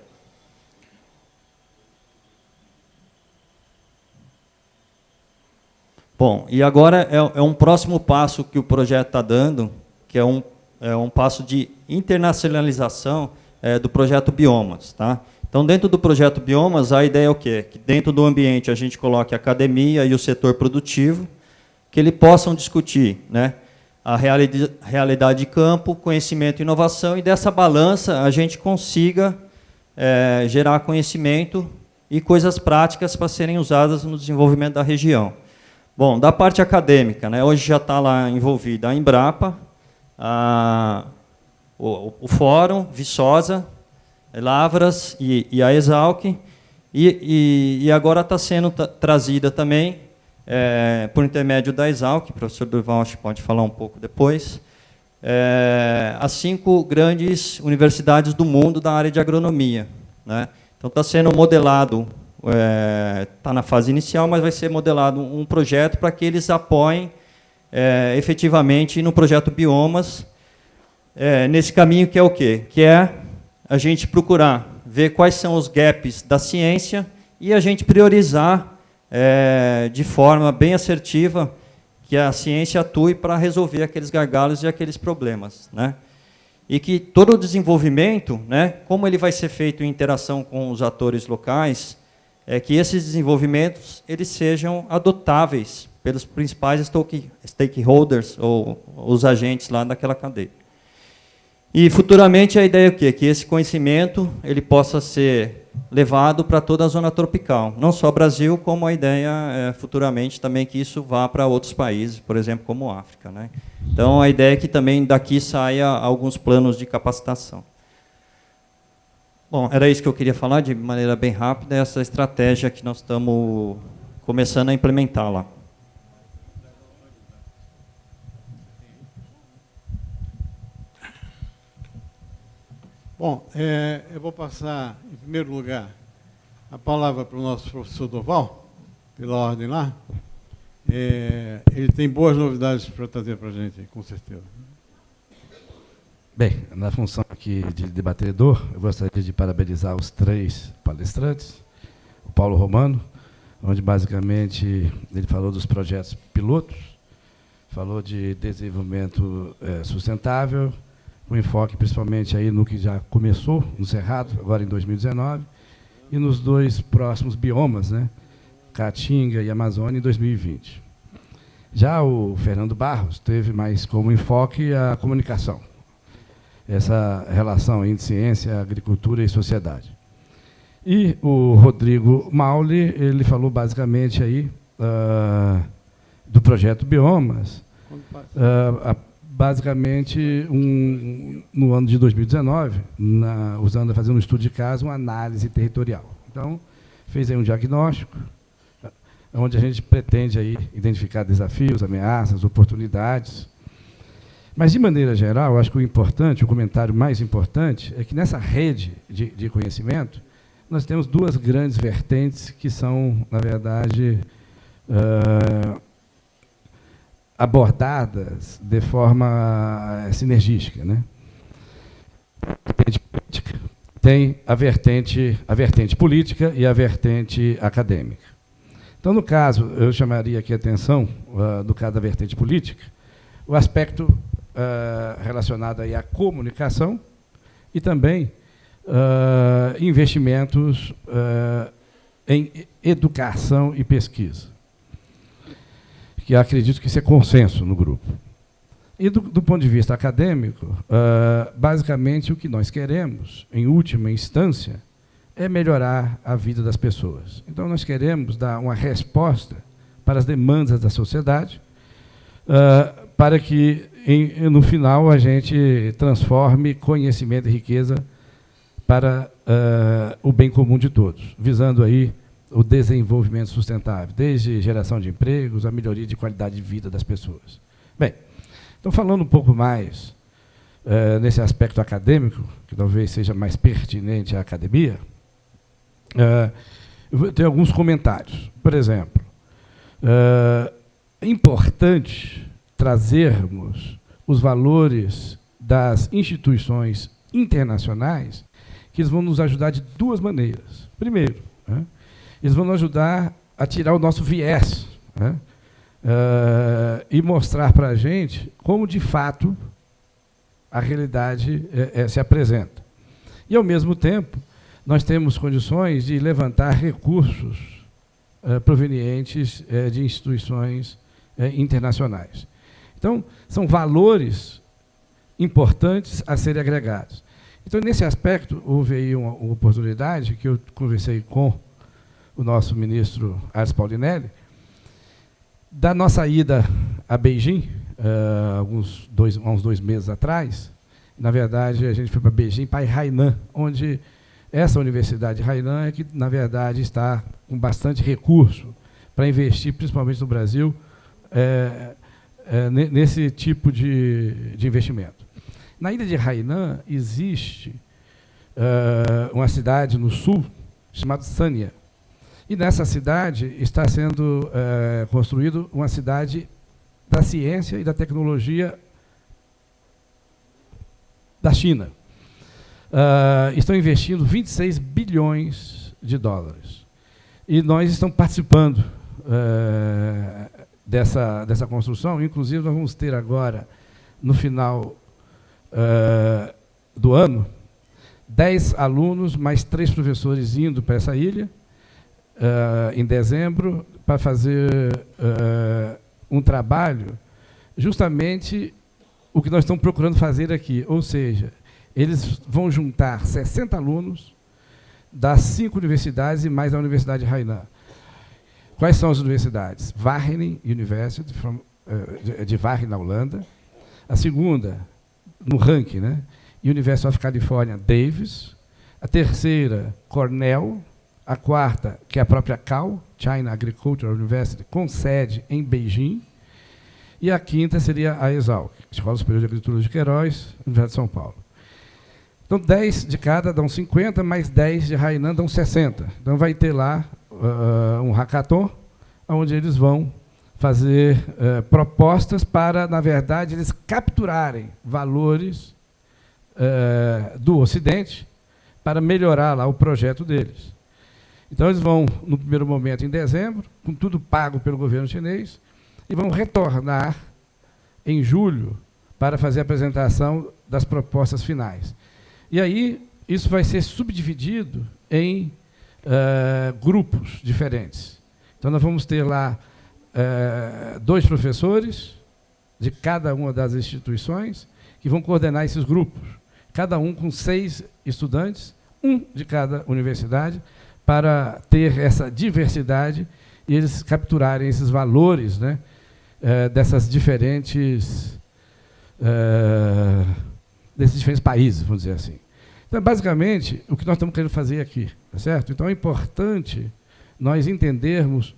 Bom, e agora é um próximo passo que o projeto está dando, que é um passo de internacionalização do projeto Biomas, tá? Então, dentro do projeto Biomas, a ideia é o quê? Que dentro do ambiente a gente coloque a academia e o setor produtivo, que eles possam discutir, né, a realidade de campo, conhecimento e inovação, e dessa balança a gente consiga gerar conhecimento e coisas práticas para serem usadas no desenvolvimento da região. Bom, da parte acadêmica, né, hoje já está lá envolvida a Embrapa, o Fórum, Viçosa, Lavras e a Exalc, e agora está sendo trazida também, por intermédio da Exalc, o professor Durval acho que pode falar um pouco depois, as 5 grandes universidades do mundo da área de agronomia, né? Então, está sendo modelado, está na fase inicial, mas vai ser modelado um projeto para que eles apoiem efetivamente no projeto Biomas, nesse caminho que é o quê? Que é a gente procurar ver quais são os gaps da ciência e a gente priorizar de forma bem assertiva que a ciência atue para resolver aqueles gargalos e aqueles problemas, né? E que todo o desenvolvimento, né, como ele vai ser feito em interação com os atores locais, que esses desenvolvimentos eles sejam adotáveis pelos principais stakeholders ou os agentes lá daquela cadeia. E futuramente a ideia é o quê? Que esse conhecimento ele possa ser levado para toda a zona tropical, não só Brasil, como a ideia futuramente também que isso vá para outros países, por exemplo, como a África, né? Então a ideia é que também daqui saia alguns planos de capacitação. Bom, era isso que eu queria falar de maneira bem rápida, essa estratégia que nós estamos começando a implementar lá. Bom, eu vou passar, em primeiro lugar, a palavra para o nosso professor Doval, pela ordem lá. Ele tem boas novidades para trazer para a gente, com certeza. Bem, na função aqui de debatedor, eu gostaria de parabenizar os 3 palestrantes. O Paulo Romano, onde basicamente ele falou dos projetos pilotos, falou de desenvolvimento sustentável, com enfoque principalmente aí no que já começou, no Cerrado, agora em 2019, e nos 2 próximos biomas, né, Caatinga e Amazônia, em 2020. Já o Fernando Barros teve mais como enfoque a comunicação, essa relação entre ciência, agricultura e sociedade. E o Rodrigo Mauli, ele falou basicamente aí do projeto Biomas, basicamente no ano de 2019, fazendo um estudo de caso, uma análise territorial. Então, fez aí um diagnóstico, onde a gente pretende aí identificar desafios, ameaças, oportunidades. Mas, de maneira geral, acho que o comentário mais importante é que nessa rede de conhecimento, nós temos 2 grandes vertentes que são, na verdade, abordadas de forma sinergística, né? Tem a vertente política e a vertente acadêmica. Então, no caso, eu chamaria aqui a atenção, do caso da vertente política, o aspecto relacionado aí à comunicação e também investimentos em educação e pesquisa, que eu acredito que isso é consenso no grupo. E do ponto de vista acadêmico, basicamente o que nós queremos, em última instância, é melhorar a vida das pessoas. Então, nós queremos dar uma resposta para as demandas da sociedade, para que, no final, a gente transforme conhecimento e riqueza para o bem comum de todos, visando aí o desenvolvimento sustentável, desde geração de empregos, a melhoria de qualidade de vida das pessoas. Bem, então, falando um pouco mais nesse aspecto acadêmico, que talvez seja mais pertinente à academia, eu vou ter alguns comentários. Por exemplo, é importante trazermos os valores das instituições internacionais, que eles vão nos ajudar de 2 maneiras. Primeiro, eles vão nos ajudar a tirar o nosso viés, e mostrar para a gente como, de fato, a realidade se apresenta. E, ao mesmo tempo, nós temos condições de levantar recursos provenientes de instituições internacionais. Então, são valores importantes a serem agregados. Então, nesse aspecto, houve aí uma oportunidade que eu conversei com o nosso ministro Ars Paulinelli, da nossa ida a Beijing, há uns 2 meses atrás. Na verdade, a gente foi para Beijing, para Hainan, onde essa universidade de Hainan é que, na verdade, está com bastante recurso para investir, principalmente no Brasil, nesse tipo de investimento. Na ilha de Hainan existe uma cidade no sul chamada Sanya. E nessa cidade está sendo construída uma cidade da ciência e da tecnologia da China. Estão investindo 26 bilhões de dólares. E nós estamos participando dessa construção. Inclusive, nós vamos ter agora, no final do ano, 10 alunos, mais 3 professores indo para essa ilha, em dezembro, para fazer um trabalho, justamente o que nós estamos procurando fazer aqui. Ou seja, eles vão juntar 60 alunos das 5 universidades e mais da Universidade de Hainan. Quais são as universidades? Wageningen University, de Wageningen, na Holanda. A segunda, no ranking, né? University of California, Davis. A terceira, Cornell. A quarta, que é a própria CAU, China Agricultural University, com sede em Beijing. E a quinta seria a ESALC, Escola Superior de Agricultura de Queiroz, Universidade de São Paulo. Então, 10 de cada dão 50, mais 10 de Hainan dão 60. Então, vai ter lá um hackathon, onde eles vão fazer propostas para, na verdade, eles capturarem valores do Ocidente para melhorar lá o projeto deles. Então, eles vão, no primeiro momento, em dezembro, com tudo pago pelo governo chinês, e vão retornar em julho para fazer a apresentação das propostas finais. E aí, isso vai ser subdividido em grupos diferentes. Então, nós vamos ter lá 2 professores de cada uma das instituições que vão coordenar esses grupos, cada um com 6 estudantes, um de cada universidade, para ter essa diversidade e eles capturarem esses valores, né, desses diferentes países, vamos dizer assim. Então, basicamente, o que nós estamos querendo fazer aqui, tá certo? Então, é importante nós entendermos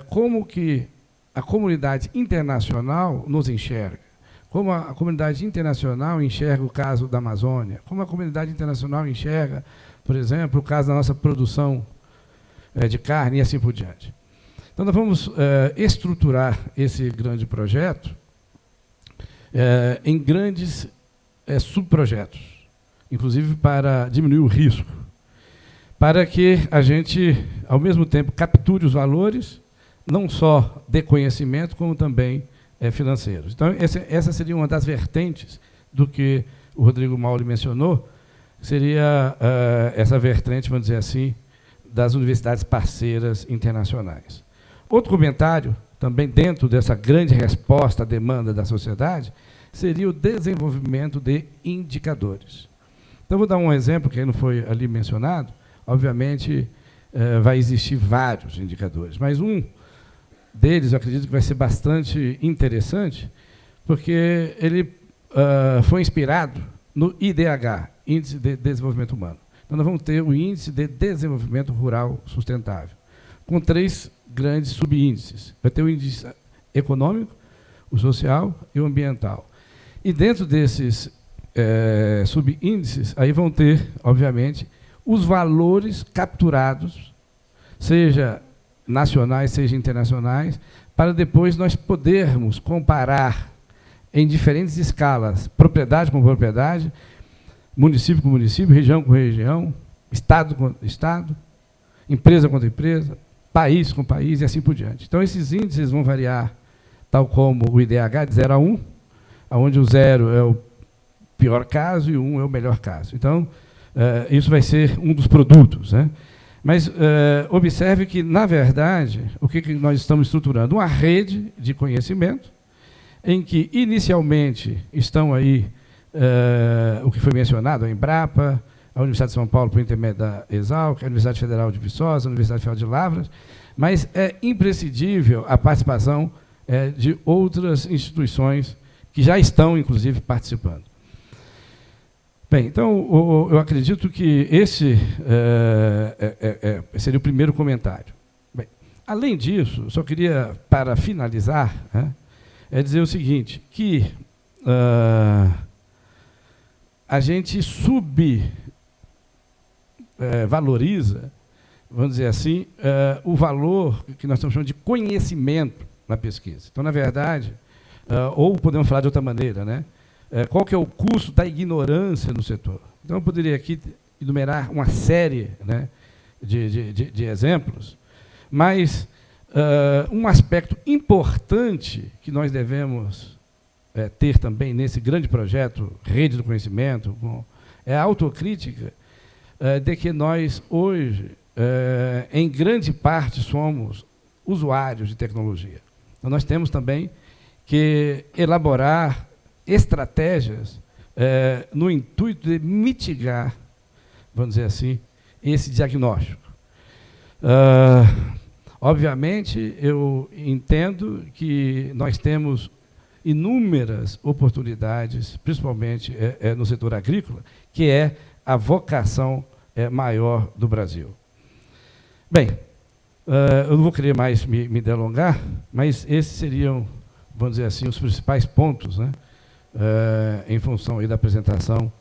como que a comunidade internacional nos enxerga, como a comunidade internacional enxerga o caso da Amazônia, como a comunidade internacional enxerga, por exemplo, o caso da nossa produção de carne e assim por diante. Então, nós vamos estruturar esse grande projeto em grandes subprojetos, inclusive para diminuir o risco, para que a gente, ao mesmo tempo, capture os valores, não só de conhecimento, como também financeiros. Então, essa seria uma das vertentes do que o Rodrigo Mauri mencionou, seria essa vertente, vamos dizer assim, das universidades parceiras internacionais. Outro comentário, também dentro dessa grande resposta à demanda da sociedade, seria o desenvolvimento de indicadores. Então, vou dar um exemplo que não foi ali mencionado. Obviamente, vai existir vários indicadores, mas um deles, eu acredito que vai ser bastante interessante, porque ele foi inspirado no IDH, Índice de Desenvolvimento Humano. Então, nós vamos ter o Índice de Desenvolvimento Rural Sustentável, com 3 grandes subíndices. Vai ter o índice econômico, o social e o ambiental. E dentro desses subíndices, aí vão ter, obviamente, os valores capturados, seja nacionais, seja internacionais, para depois nós podermos comparar em diferentes escalas, propriedade com propriedade, município com município, região com região, estado com estado, empresa contra empresa, país com país e assim por diante. Então, esses índices vão variar, tal como o IDH, de 0 a 1, onde o 0 é o pior caso e o 1 é o melhor caso. Então, isso vai ser um dos produtos, né? Mas observe que, na verdade, o que nós estamos estruturando? Uma rede de conhecimento, em que, inicialmente, estão aí o que foi mencionado, a Embrapa, a Universidade de São Paulo, por intermédio da ESALC, a Universidade Federal de Viçosa, a Universidade Federal de Lavras, mas é imprescindível a participação de outras instituições que já estão, inclusive, participando. Bem, então, eu acredito que esse seria o primeiro comentário. Bem, além disso, só queria, para finalizar, dizer o seguinte, que a gente valoriza, vamos dizer assim, o valor que nós estamos chamando de conhecimento na pesquisa. Então, na verdade, ou podemos falar de outra maneira, né? Qual que é o custo da ignorância no setor? Então, eu poderia aqui enumerar uma série, né, de exemplos, Mas um aspecto importante que nós devemos ter também nesse grande projeto, Rede do Conhecimento, é a autocrítica de que nós, hoje, em grande parte, somos usuários de tecnologia. Então, nós temos também que elaborar estratégias no intuito de mitigar, vamos dizer assim, esse diagnóstico. Obviamente, eu entendo que nós temos inúmeras oportunidades, principalmente no setor agrícola, que é a vocação maior do Brasil. Bem, eu não vou querer mais me delongar, mas esses seriam, vamos dizer assim, os principais pontos, né, em função aí da apresentação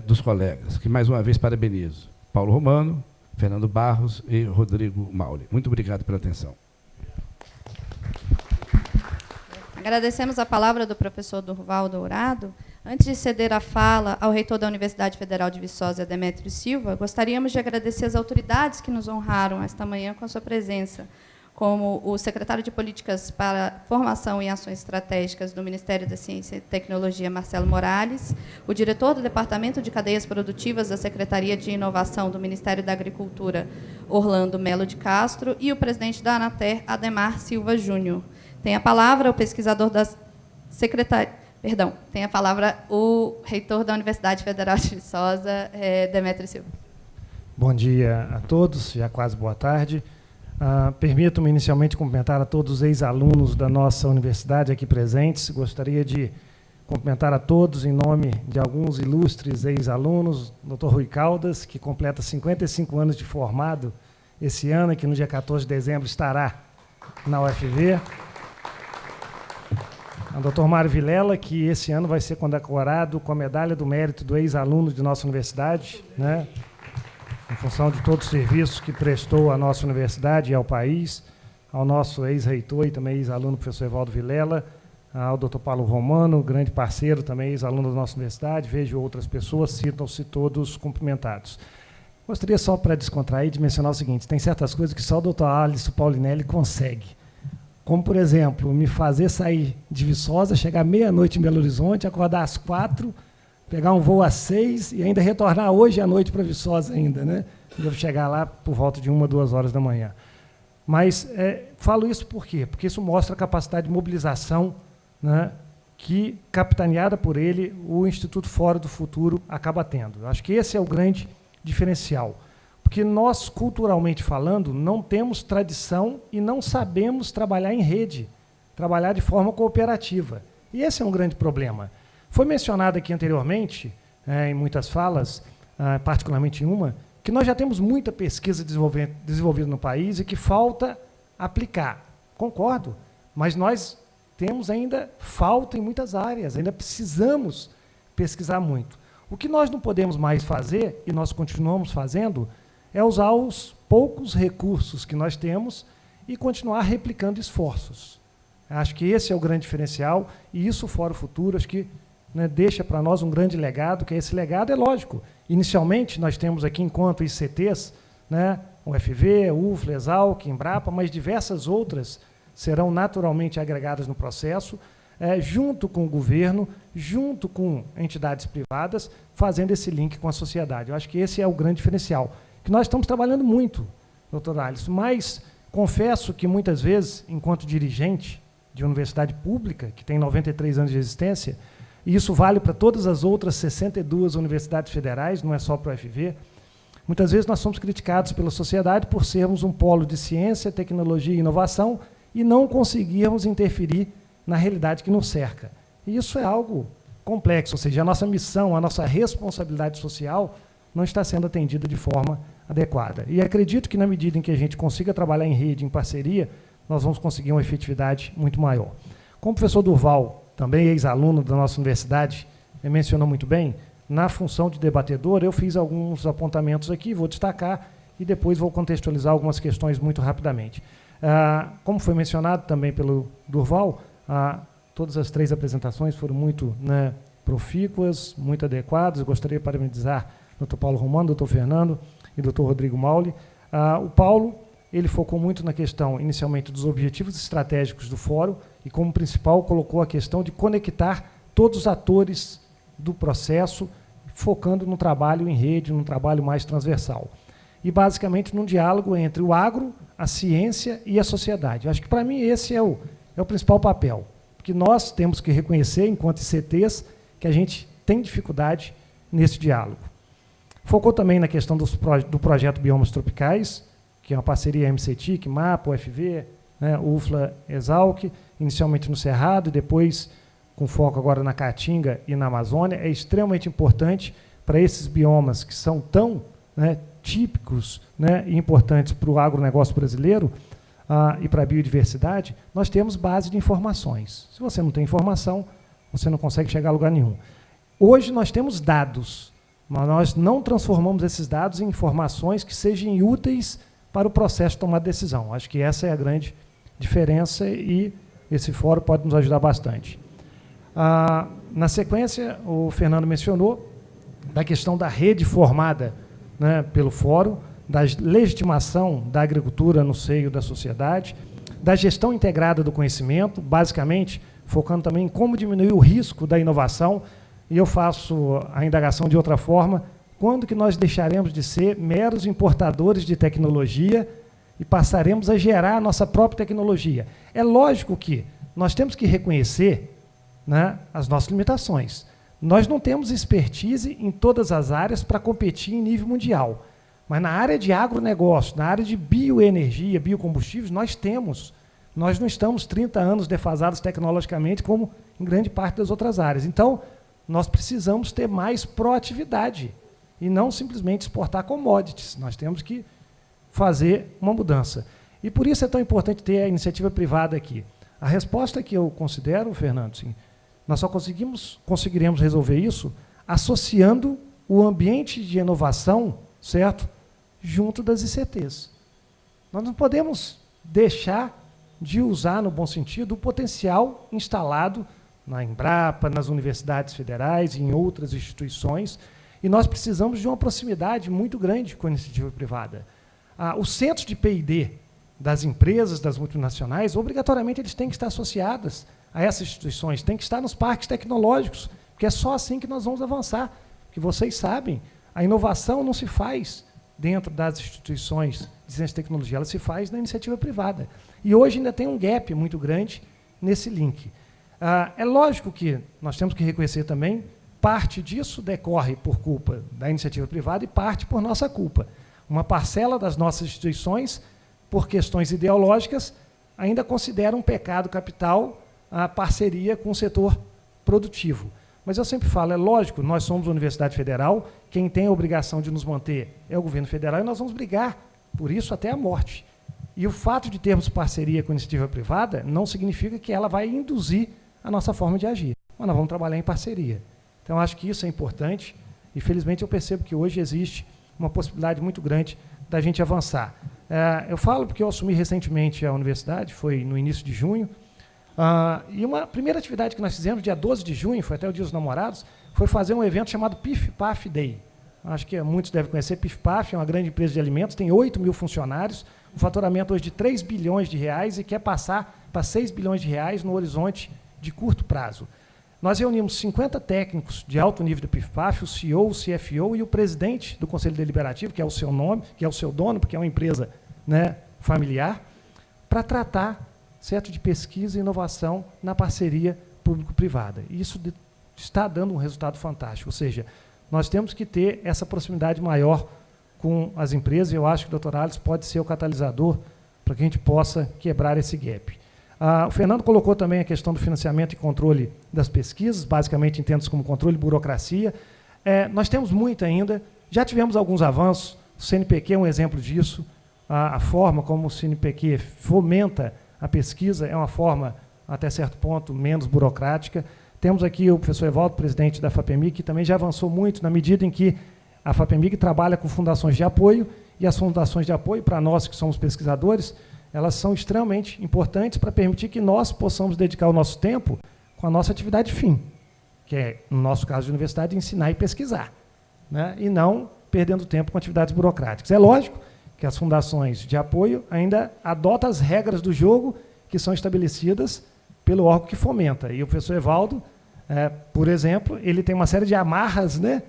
dos colegas, que mais uma vez parabenizo. Paulo Romano, Fernando Barros e Rodrigo Mauli. Muito obrigado pela atenção. Agradecemos a palavra do professor Durval Dourado. Antes de ceder a fala ao reitor da Universidade Federal de Viçosa, Demétrio Silva, gostaríamos de agradecer as autoridades que nos honraram esta manhã com a sua presença, como o secretário de Políticas para Formação e Ações Estratégicas do Ministério da Ciência e Tecnologia, Marcelo Morales, o diretor do Departamento de Cadeias Produtivas da Secretaria de Inovação do Ministério da Agricultura, Orlando Melo de Castro, e o presidente da Anater, Ademar Silva Júnior. Tem a palavra o pesquisador da Secretaria... Perdão, tem a palavra o reitor da Universidade Federal de Viçosa, Demétrio Silva. Bom dia a todos, já quase boa tarde. Permito-me inicialmente cumprimentar a todos os ex-alunos da nossa universidade aqui presentes. Gostaria de cumprimentar a todos em nome de alguns ilustres ex-alunos, Dr. Rui Caldas, que completa 55 anos de formado esse ano e que no dia 14 de dezembro estará na UFV. O Dr. Mário Vilela, que esse ano vai ser condecorado com a Medalha do Mérito do ex-aluno de nossa universidade, né, em função de todos os serviços que prestou à nossa universidade e ao país, ao nosso ex-reitor e também ex-aluno, professor Evaldo Vilela, ao Dr. Paulo Romano, grande parceiro, também ex-aluno da nossa universidade, vejo outras pessoas, citam-se todos cumprimentados. Gostaria só, para descontrair, de mencionar o seguinte: tem certas coisas que só o Dr. Alisson Paulinelli consegue. Como, por exemplo, me fazer sair de Viçosa, chegar meia-noite em Belo Horizonte, acordar às 4h, pegar um voo às 6h e ainda retornar hoje à noite para Viçosa ainda, né? Devo chegar lá por volta de 1, 2 horas da manhã. Mas falo isso por quê? Porque isso mostra a capacidade de mobilização, né, que, capitaneada por ele, o Instituto Fora do Futuro acaba tendo. Eu acho que esse é o grande diferencial. Porque nós, culturalmente falando, não temos tradição e não sabemos trabalhar em rede, trabalhar de forma cooperativa. E esse é um grande problema. Foi mencionado aqui anteriormente, em muitas falas, particularmente em uma, que nós já temos muita pesquisa desenvolvida no país e que falta aplicar. Concordo, mas nós temos ainda falta em muitas áreas, ainda precisamos pesquisar muito. O que nós não podemos mais fazer, e nós continuamos fazendo, é usar os poucos recursos que nós temos e continuar replicando esforços. Acho que esse é o grande diferencial, e isso, Fora o Futuro, acho que, né, deixa para nós um grande legado, que esse legado é lógico. Inicialmente, nós temos aqui, enquanto ICTs, né, UFV, UFLA, Exalc, Embrapa, mas diversas outras serão naturalmente agregadas no processo, junto com o governo, junto com entidades privadas, fazendo esse link com a sociedade. Eu acho que esse é o grande diferencial, que nós estamos trabalhando muito, doutor Alisson, mas confesso que muitas vezes, enquanto dirigente de universidade pública, que tem 93 anos de existência, e isso vale para todas as outras 62 universidades federais, não é só para o UFV, muitas vezes nós somos criticados pela sociedade por sermos um polo de ciência, tecnologia e inovação e não conseguirmos interferir na realidade que nos cerca. E isso é algo complexo, ou seja, a nossa missão, a nossa responsabilidade social não está sendo atendida de forma adequada. E acredito que, na medida em que a gente consiga trabalhar em rede, em parceria, nós vamos conseguir uma efetividade muito maior. Como o professor Durval, também ex-aluno da nossa universidade, mencionou muito bem, na função de debatedor, eu fiz alguns apontamentos aqui, vou destacar e depois vou contextualizar algumas questões muito rapidamente. Como foi mencionado também pelo Durval, todas as 3 apresentações foram muito, né, profícuas, muito adequadas. Eu gostaria de parabenizar o Dr. Paulo Romano, Dr. Fernando e Dr. Rodrigo Mauli. O Paulo ele focou muito na questão, inicialmente, dos objetivos estratégicos do fórum e, como principal, colocou a questão de conectar todos os atores do processo, focando no trabalho em rede, num trabalho mais transversal. E, basicamente, num diálogo entre o agro, a ciência e a sociedade. Eu acho que, para mim, esse é o principal papel, porque nós temos que reconhecer, enquanto ICTs, que a gente tem dificuldade nesse diálogo. Focou também na questão do projeto Biomas Tropicais, que é uma parceria MCTIC, MAPA, UFV, né, UFLA, Exalc, inicialmente no Cerrado, e depois com foco agora na Caatinga e na Amazônia. É extremamente importante para esses biomas que são tão, né, típicos, né, e importantes para o agronegócio brasileiro e para a biodiversidade. Nós temos base de informações. Se você não tem informação, você não consegue chegar a lugar nenhum. Hoje nós temos dados, mas nós não transformamos esses dados em informações que sejam úteis para o processo de tomar decisão. Acho que essa é a grande diferença e esse fórum pode nos ajudar bastante. Na sequência, o Fernando mencionou da questão da rede formada, né, pelo fórum, da legitimação da agricultura no seio da sociedade, da gestão integrada do conhecimento, basicamente focando também em como diminuir o risco da inovação. E eu faço a indagação de outra forma: quando que nós deixaremos de ser meros importadores de tecnologia e passaremos a gerar a nossa própria tecnologia? É lógico que nós temos que reconhecer, né, as nossas limitações. Nós não temos expertise em todas as áreas para competir em nível mundial, mas na área de agronegócio, na área de bioenergia, biocombustíveis, nós temos. Nós não estamos 30 anos defasados tecnologicamente como em grande parte das outras áreas. Então, nós precisamos ter mais proatividade e não simplesmente exportar commodities. Nós temos que fazer uma mudança. E por isso é tão importante ter a iniciativa privada aqui. A resposta que eu considero, Fernando, sim, nós só conseguiremos resolver isso associando o ambiente de inovação, certo, junto das ICTs. Nós não podemos deixar de usar, no bom sentido, o potencial instalado na Embrapa, nas universidades federais e em outras instituições, e nós precisamos de uma proximidade muito grande com a iniciativa privada. Os centros de P&D das empresas, das multinacionais, obrigatoriamente eles têm que estar associados a essas instituições, têm que estar nos parques tecnológicos, porque é só assim que nós vamos avançar. Porque vocês sabem, a inovação não se faz dentro das instituições de ciência e tecnologia, ela se faz na iniciativa privada. E hoje ainda tem um gap muito grande nesse link. É lógico que nós temos que reconhecer também, parte disso decorre por culpa da iniciativa privada e parte por nossa culpa. Uma parcela das nossas instituições, por questões ideológicas, ainda considera um pecado capital a parceria com o setor produtivo. Mas eu sempre falo, é lógico, nós somos a Universidade Federal, quem tem a obrigação de nos manter é o governo federal, e nós vamos brigar por isso até a morte. E o fato de termos parceria com a iniciativa privada não significa que ela vai induzir a nossa forma de agir, mas nós vamos trabalhar em parceria. Então, acho que isso é importante, e felizmente eu percebo que hoje existe uma possibilidade muito grande da gente avançar. Eu falo porque eu assumi recentemente a universidade, foi no início de junho, e uma primeira atividade que nós fizemos, dia 12 de junho, foi até o Dia dos Namorados, foi fazer um evento chamado PIF-PAF Day. Acho que muitos devem conhecer. PIF-PAF é uma grande empresa de alimentos, tem 8 mil funcionários, um faturamento hoje de 3 bilhões de reais e quer passar para 6 bilhões de reais no horizonte de curto prazo. Nós reunimos 50 técnicos de alto nível do PIF-PAF, o CEO, o CFO e o presidente do Conselho Deliberativo, que é o seu nome, que é o seu dono, porque é uma empresa, né, familiar, para tratar, certo, de pesquisa e inovação na parceria público-privada. E isso está dando um resultado fantástico. Ou seja, nós temos que ter essa proximidade maior com as empresas, e eu acho que o Dr. Alisson pode ser o catalisador para que a gente possa quebrar esse gap. O Fernando colocou também a questão do financiamento e controle das pesquisas, basicamente entende-se como controle e burocracia. Nós temos muito ainda, já tivemos alguns avanços, o CNPq é um exemplo disso, a forma como o CNPq fomenta a pesquisa é uma forma, até certo ponto, menos burocrática. Temos aqui o professor Evaldo, presidente da FAPEMIG, que também já avançou muito na medida em que a FAPEMIG trabalha com fundações de apoio, e as fundações de apoio, para nós que somos pesquisadores, elas são extremamente importantes para permitir que nós possamos dedicar o nosso tempo com a nossa atividade fim, que é, no nosso caso de universidade, ensinar e pesquisar, né? E não perdendo tempo com atividades burocráticas. É lógico que as fundações de apoio ainda adotam as regras do jogo que são estabelecidas pelo órgão que fomenta. E o professor Evaldo, por exemplo, ele tem uma série de amarras, né,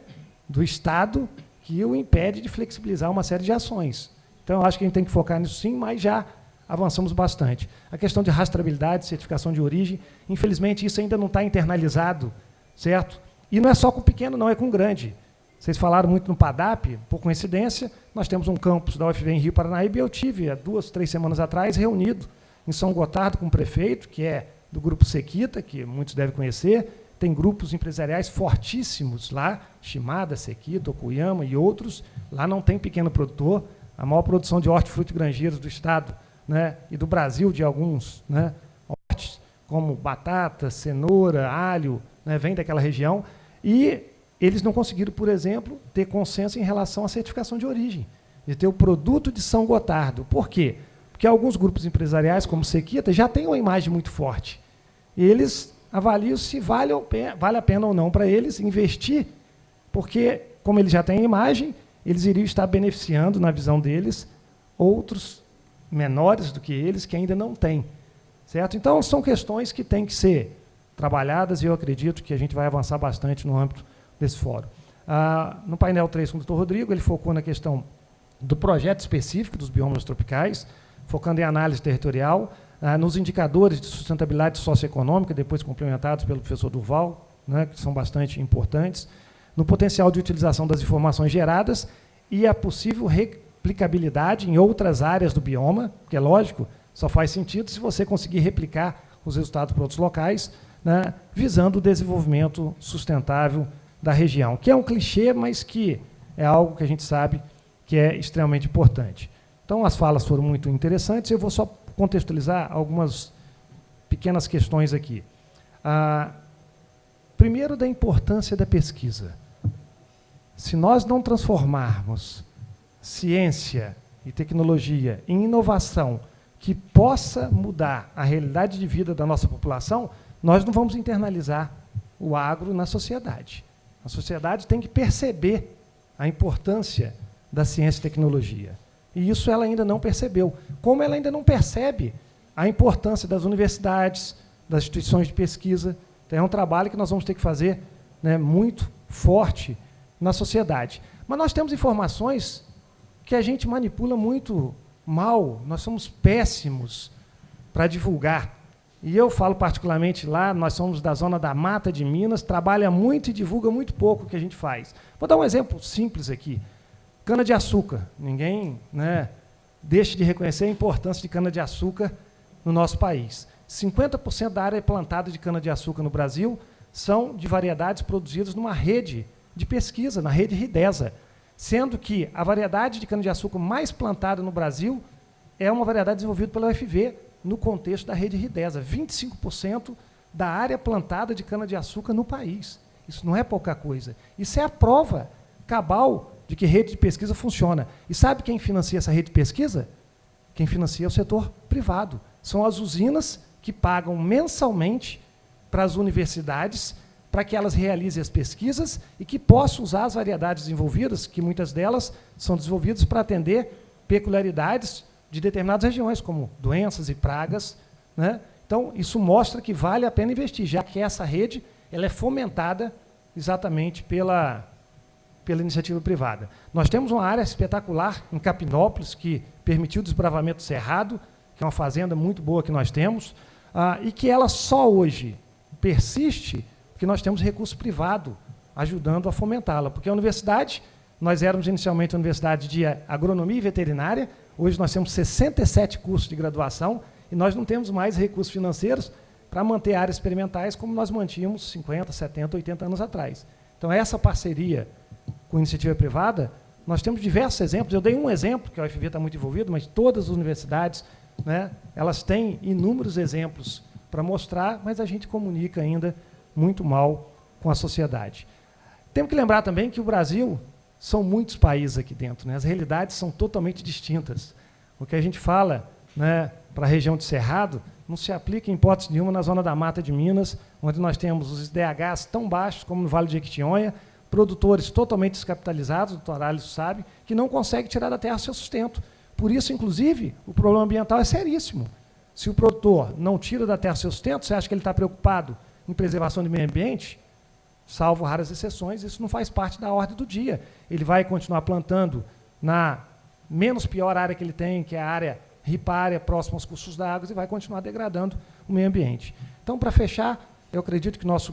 do Estado que o impede de flexibilizar uma série de ações. Então, eu acho que a gente tem que focar nisso sim, mas já avançamos bastante. A questão de rastreabilidade, certificação de origem, infelizmente, isso ainda não está internalizado, certo? E não é só com pequeno, não, é com grande. Vocês falaram muito no PADAP, por coincidência, nós temos um campus da UFV em Rio Paranaíba, e eu tive, há 2, 3 semanas atrás, reunido em São Gotardo com o prefeito, que é do Grupo Sequita, que muitos devem conhecer, tem grupos empresariais fortíssimos lá, Shimada, Sequita, Okuyama e outros. Lá não tem pequeno produtor. A maior produção de hortifruti e granjeiros do Estado, né, e do Brasil, de alguns, né, hortes, como batata, cenoura, alho, né, vem daquela região. E eles não conseguiram, por exemplo, ter consenso em relação à certificação de origem, de ter o produto de São Gotardo. Por quê? Porque alguns grupos empresariais, como Sequita, já têm uma imagem muito forte. E eles avaliam se vale a pena ou não para eles investir, porque, como eles já têm a imagem, eles iriam estar beneficiando, na visão deles, outros menores do que eles, que ainda não têm. Certo? Então, são questões que têm que ser trabalhadas, e eu acredito que a gente vai avançar bastante no âmbito desse fórum. No painel 3 com o Dr. Rodrigo, ele focou na questão do projeto específico dos biomas tropicais, focando em análise territorial, nos indicadores de sustentabilidade socioeconômica, depois complementados pelo professor Durval, né, que são bastante importantes, no potencial de utilização das informações geradas e a possível replicabilidade em outras áreas do bioma, que é lógico, só faz sentido se você conseguir replicar os resultados para outros locais, né, visando o desenvolvimento sustentável da região, que é um clichê, mas que é algo que a gente sabe que é extremamente importante. Então, as falas foram muito interessantes, eu vou só contextualizar algumas pequenas questões aqui. Primeiro, da importância da pesquisa. Se nós não transformarmos ciência e tecnologia em inovação que possa mudar a realidade de vida da nossa população, nós não vamos internalizar o agro na sociedade. A sociedade tem que perceber a importância da ciência e tecnologia. E isso ela ainda não percebeu. Como ela ainda não percebe a importância das universidades, das instituições de pesquisa. Então, é um trabalho que nós vamos ter que fazer, né, muito forte na sociedade. Mas nós temos informações que a gente manipula muito mal, nós somos péssimos para divulgar. E eu falo particularmente lá, nós somos da zona da Mata de Minas, trabalha muito e divulga muito pouco o que a gente faz. Vou dar um exemplo simples aqui. Cana-de-açúcar. Ninguém, né, deixa de reconhecer a importância de cana-de-açúcar no nosso país. 50% da área plantada de cana-de-açúcar no Brasil são de variedades produzidas numa rede de pesquisa, na rede Ridesa, sendo que a variedade de cana-de-açúcar mais plantada no Brasil é uma variedade desenvolvida pela UFV no contexto da rede Ridesa. 25% da área plantada de cana-de-açúcar no país. Isso não é pouca coisa. Isso é a prova cabal de que rede de pesquisa funciona. E sabe quem financia essa rede de pesquisa? Quem financia é o setor privado. São as usinas que pagam mensalmente para as universidades para que elas realizem as pesquisas e que possam usar as variedades desenvolvidas, que muitas delas são desenvolvidas para atender peculiaridades de determinadas regiões, como doenças e pragas, né? Então, isso mostra que vale a pena investir, já que essa rede ela é fomentada exatamente pela iniciativa privada. Nós temos uma área espetacular em Capinópolis, que permitiu o desbravamento do Cerrado, que é uma fazenda muito boa que nós temos, e que ela só hoje persiste porque nós temos recurso privado ajudando a fomentá-la. Porque a universidade, nós éramos inicialmente uma universidade de agronomia e veterinária, hoje nós temos 67 cursos de graduação e nós não temos mais recursos financeiros para manter áreas experimentais como nós mantínhamos 50, 70, 80 anos atrás. Então, essa parceria com iniciativa privada, nós temos diversos exemplos. Eu dei um exemplo, que a UFV está muito envolvida, mas todas as universidades, né, elas têm inúmeros exemplos para mostrar, mas a gente comunica ainda muito mal com a sociedade. Temos que lembrar também que o Brasil são muitos países aqui dentro, né? As realidades são totalmente distintas. O que a gente fala, né, para a região de Cerrado não se aplica em hipótese nenhuma na zona da Mata de Minas, onde nós temos os IDHs tão baixos como no Vale de Jequitinhonha, produtores totalmente descapitalizados, o doutor Alisson sabe, que não conseguem tirar da terra seu sustento, Por isso, inclusive, o problema ambiental é seríssimo. Se o produtor não tira da terra seu sustento, você acha que ele está preocupado em preservação do meio ambiente? Salvo raras exceções, isso não faz parte da ordem do dia. Ele vai continuar plantando na menos pior área que ele tem, que é a área ripária, próxima aos cursos d'água, e vai continuar degradando o meio ambiente. Então, para fechar, eu acredito que nós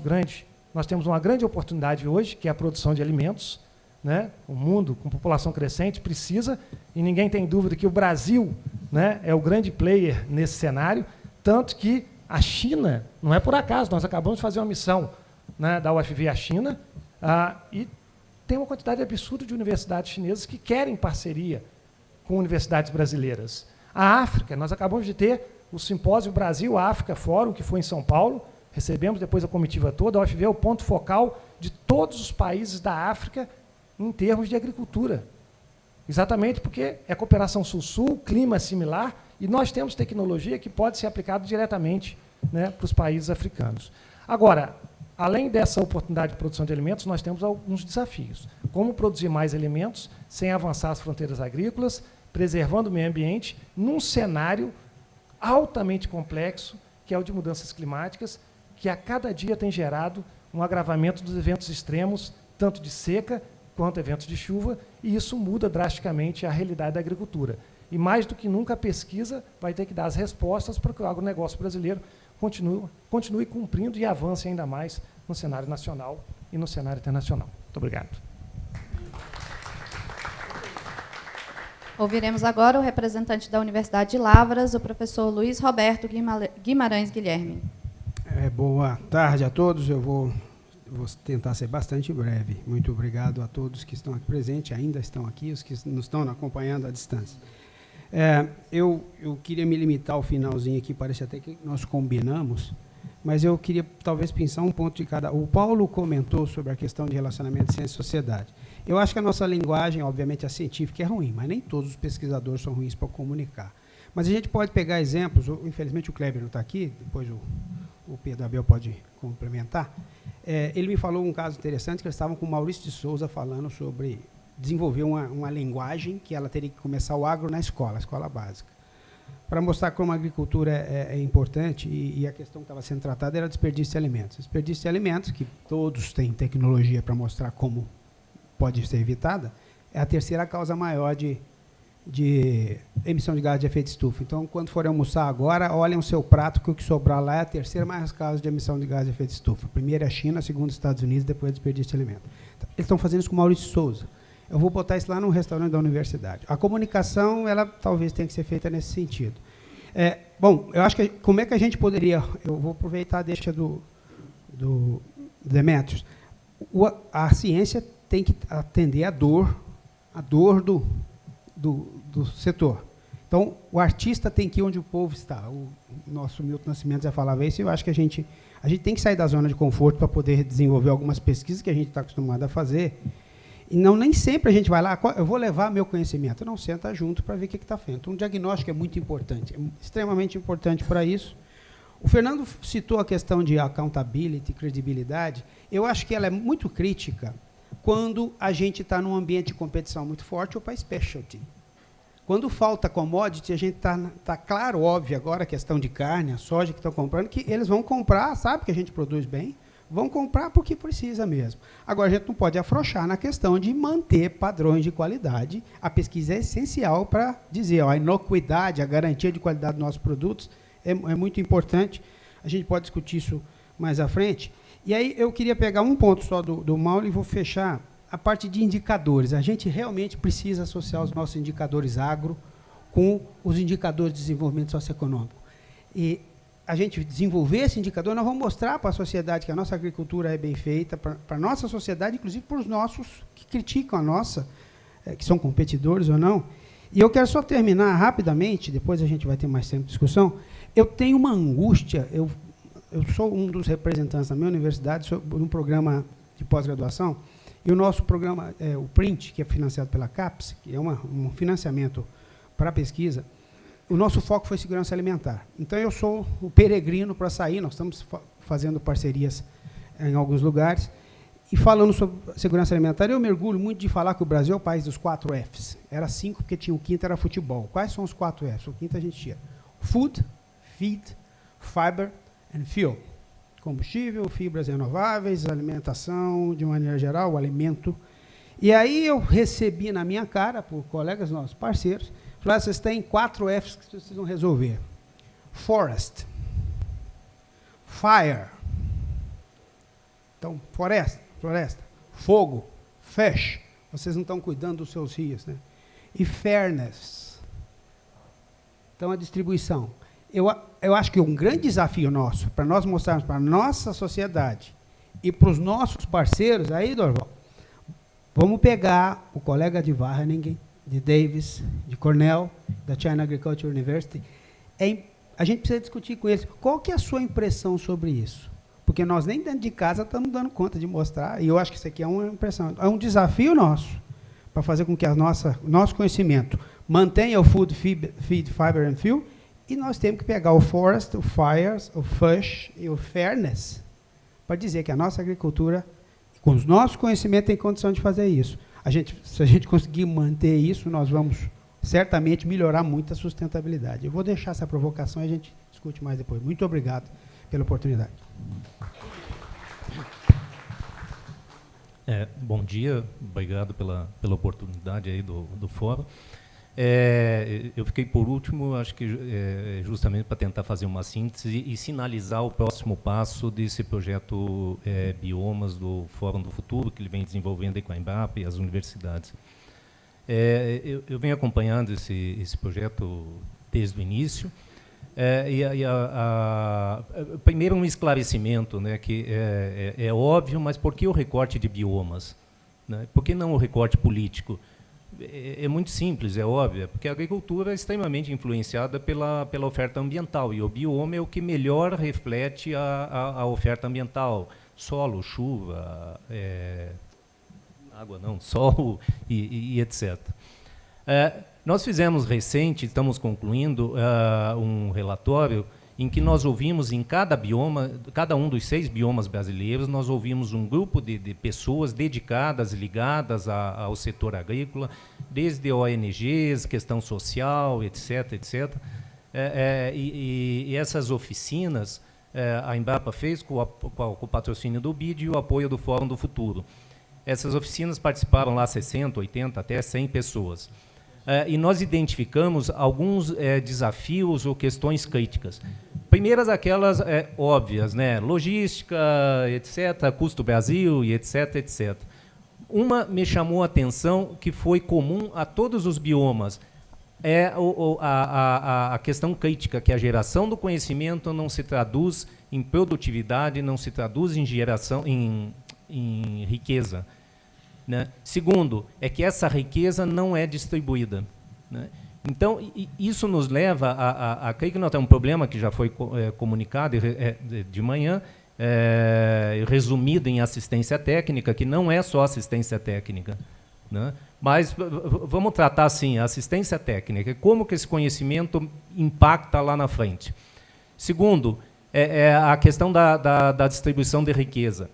temos uma grande oportunidade hoje, que é a produção de alimentos, né? O mundo, com população crescente, precisa, e ninguém tem dúvida que o Brasil, né, é o grande player nesse cenário, tanto que a China, não é por acaso, nós acabamos de fazer uma missão, né, da UFV à China, e tem uma quantidade absurda de universidades chinesas que querem parceria com universidades brasileiras. A África, nós acabamos de ter o simpósio Brasil-África Fórum, que foi em São Paulo, recebemos depois a comitiva toda, a UFV é o ponto focal de todos os países da África em termos de agricultura. Exatamente porque é cooperação sul-sul, clima similar, e nós temos tecnologia que pode ser aplicada diretamente, né, para os países africanos. Agora, além dessa oportunidade de produção de alimentos, nós temos alguns desafios. Como produzir mais alimentos sem avançar as fronteiras agrícolas, preservando o meio ambiente, num cenário altamente complexo, que é o de mudanças climáticas, que a cada dia tem gerado um agravamento dos eventos extremos, tanto de seca quanto eventos de chuva, e isso muda drasticamente a realidade da agricultura. E, mais do que nunca, a pesquisa vai ter que dar as respostas para que o agronegócio brasileiro continue cumprindo e avance ainda mais no cenário nacional e no cenário internacional. Muito obrigado. Ouviremos agora o representante da Universidade de Lavras, o professor Luiz Roberto Guimarães Guilherme. Boa tarde a todos. Eu vou tentar ser bastante breve. Muito obrigado a todos que estão aqui presentes, ainda estão aqui, os que nos estão acompanhando à distância. Eu queria me limitar ao finalzinho aqui, parece até que nós combinamos, mas eu queria talvez pensar um ponto de cada. O Paulo comentou sobre a questão de relacionamento de ciência e sociedade. Eu acho que a nossa linguagem, obviamente, a científica é ruim, mas nem todos os pesquisadores são ruins para comunicar. Mas a gente pode pegar exemplos, infelizmente o Kleber não está aqui, depois o Pedro Abel pode complementar. Ele me falou um caso interessante, que eles estavam com o Maurício de Souza falando sobre desenvolver uma linguagem que ela teria que começar o agro na escola, a escola básica, para mostrar como a agricultura é importante, e a questão que estava sendo tratada era desperdício de alimentos. Desperdício de alimentos, que todos têm tecnologia para mostrar como pode ser evitada, é a terceira causa maior de emissão de gás de efeito de estufa. Então, quando forem almoçar agora, olhem o seu prato, que o que sobrar lá é a terceira mais causa de emissão de gás de efeito de estufa. Primeiro é a China, segundo os Estados Unidos, depois desperdício de alimento. Eles estão fazendo isso com o Maurício de Souza. Eu vou botar isso lá no restaurante da universidade. A comunicação, ela talvez tenha que ser feita nesse sentido. Bom, eu acho que como é que a gente poderia... Eu vou aproveitar a deixa do Demetrios. A ciência tem que atender a dor do setor. Então, o artista tem que ir onde o povo está. O nosso Milton Nascimento já falava isso, e eu acho que a gente tem que sair da zona de conforto para poder desenvolver algumas pesquisas que a gente está acostumado a fazer. E nem sempre a gente vai lá, eu vou levar meu conhecimento. Não, senta junto para ver o que está feito. Então, um diagnóstico é muito importante, é extremamente importante para isso. O Fernando citou a questão de accountability, credibilidade. Eu acho que ela é muito crítica quando a gente está num ambiente de competição muito forte ou para specialty. Quando falta commodity, a gente está claro, óbvio, agora a questão de carne, a soja que estão comprando, que eles vão comprar, sabe que a gente produz bem, vão comprar porque precisa mesmo. Agora, a gente não pode afrouxar na questão de manter padrões de qualidade. A pesquisa é essencial para dizer, a inocuidade, a garantia de qualidade dos nossos produtos é muito importante. A gente pode discutir isso mais à frente. E aí eu queria pegar um ponto só do Mauro e vou fechar a parte de indicadores. A gente realmente precisa associar os nossos indicadores agro com os indicadores de desenvolvimento socioeconômico. E a gente desenvolver esse indicador, nós vamos mostrar para a sociedade que a nossa agricultura é bem feita, para a nossa sociedade, inclusive para os nossos que criticam a nossa, que são competidores ou não. E eu quero só terminar rapidamente, depois a gente vai ter mais tempo de discussão. Eu tenho uma angústia, eu sou um dos representantes da minha universidade sobre um programa de pós-graduação, e o nosso programa, o PRINT, que é financiado pela CAPES, que é um financiamento para pesquisa, o nosso foco foi segurança alimentar. Então, eu sou o peregrino para sair, nós estamos fazendo parcerias em alguns lugares, E falando sobre segurança alimentar, eu me orgulho muito de falar que o Brasil é o país dos 4 Fs. Era 5 porque tinha o quinto, era futebol. Quais são os 4 Fs? O quinto a gente tinha Food, Feed, Fiber and Fuel. Combustível, fibras renováveis, alimentação, de maneira geral, o alimento. E aí eu recebi na minha cara, por colegas nossos, parceiros, falaram, vocês têm 4 Fs que vocês precisam resolver. Forest. Fire. Então, floresta. Fogo. Fish. Vocês não estão cuidando dos seus rios, né? E fairness. Então, a distribuição. Eu acho que um grande desafio nosso, para nós mostrarmos para a nossa sociedade e para os nossos parceiros, aí, Dorval, vamos pegar o colega de Wageningen, de Davis, de Cornell, da China Agricultural University. A gente precisa discutir com eles. Qual que é a sua impressão sobre isso? Porque nós nem dentro de casa estamos dando conta de mostrar, e eu acho que isso aqui é uma impressão. É um desafio nosso, para fazer com que nosso conhecimento mantenha o Food, Feed, Fiber and Fuel, e nós temos que pegar o Forest, o Fires, o Fish e o Fairness, para dizer que a nossa agricultura, com os nossos conhecimentos, tem condição de fazer isso. Se a gente conseguir manter isso, nós vamos certamente melhorar muito a sustentabilidade. Eu vou deixar essa provocação e a gente discute mais depois. Muito obrigado pela oportunidade. Bom dia, obrigado pela oportunidade aí do fórum. Eu fiquei por último, acho que justamente para tentar fazer uma síntese e sinalizar o próximo passo desse projeto Biomas do Fórum do Futuro, que ele vem desenvolvendo aí com a Embrapa e as universidades. Eu venho acompanhando esse projeto desde o início. Primeiro, um esclarecimento, né, que é óbvio, mas por que o recorte de biomas? Né? Por que não o recorte político? É muito simples, é óbvio, porque a agricultura é extremamente influenciada pela oferta ambiental, e o bioma é o que melhor reflete a oferta ambiental. Solo, chuva, água não, sol e etc. Nós fizemos recente, estamos concluindo, um relatório em que nós ouvimos em cada bioma, cada um dos 6 biomas brasileiros, nós ouvimos um grupo de pessoas dedicadas, ligadas ao setor agrícola, desde ONGs, questão social, etc., etc. E essas oficinas, a Embrapa fez com o patrocínio do BID e o apoio do Fórum do Futuro. Essas oficinas participaram lá 60, 80, até 100 pessoas. E nós identificamos alguns desafios ou questões críticas. Primeiras, aquelas óbvias, né? Logística, etc., custo Brasil, e etc., etc. Uma me chamou a atenção, que foi comum a todos os biomas, a questão crítica, que a geração do conhecimento não se traduz em produtividade, não se traduz em geração, em riqueza. Né? Segundo, é que essa riqueza não é distribuída. Né? Então, isso nos leva a crer que nós temos um problema que já foi comunicado de manhã, resumido em assistência técnica, que não é só assistência técnica. Né? Mas vamos tratar assim, a assistência técnica, como que esse conhecimento impacta lá na frente. Segundo, a questão da distribuição de riqueza.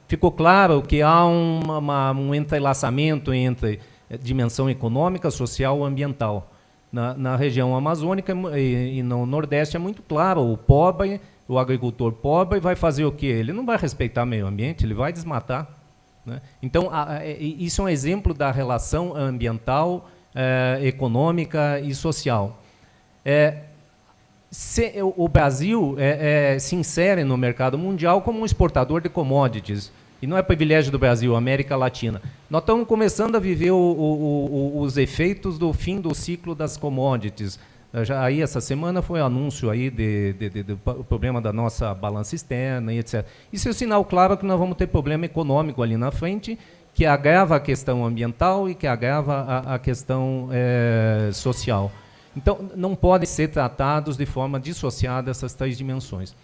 Ficou claro que há um entrelaçamento entre dimensão econômica, social e ambiental. Na região amazônica e no Nordeste é muito claro, o agricultor pobre vai fazer o quê? Ele não vai respeitar o meio ambiente, ele vai desmatar. Né? Então, isso é um exemplo da relação ambiental, econômica e social. O Brasil se insere no mercado mundial como um exportador de commodities. E não é privilégio do Brasil, América Latina. Nós estamos começando a viver os efeitos do fim do ciclo das commodities. Aí, essa semana foi anúncio aí do problema da nossa balança externa, e etc. Isso é um sinal claro que nós vamos ter problema econômico ali na frente, que agrava a questão ambiental e que agrava a questão social. Então, não podem ser tratados de forma dissociada essas 3 dimensões.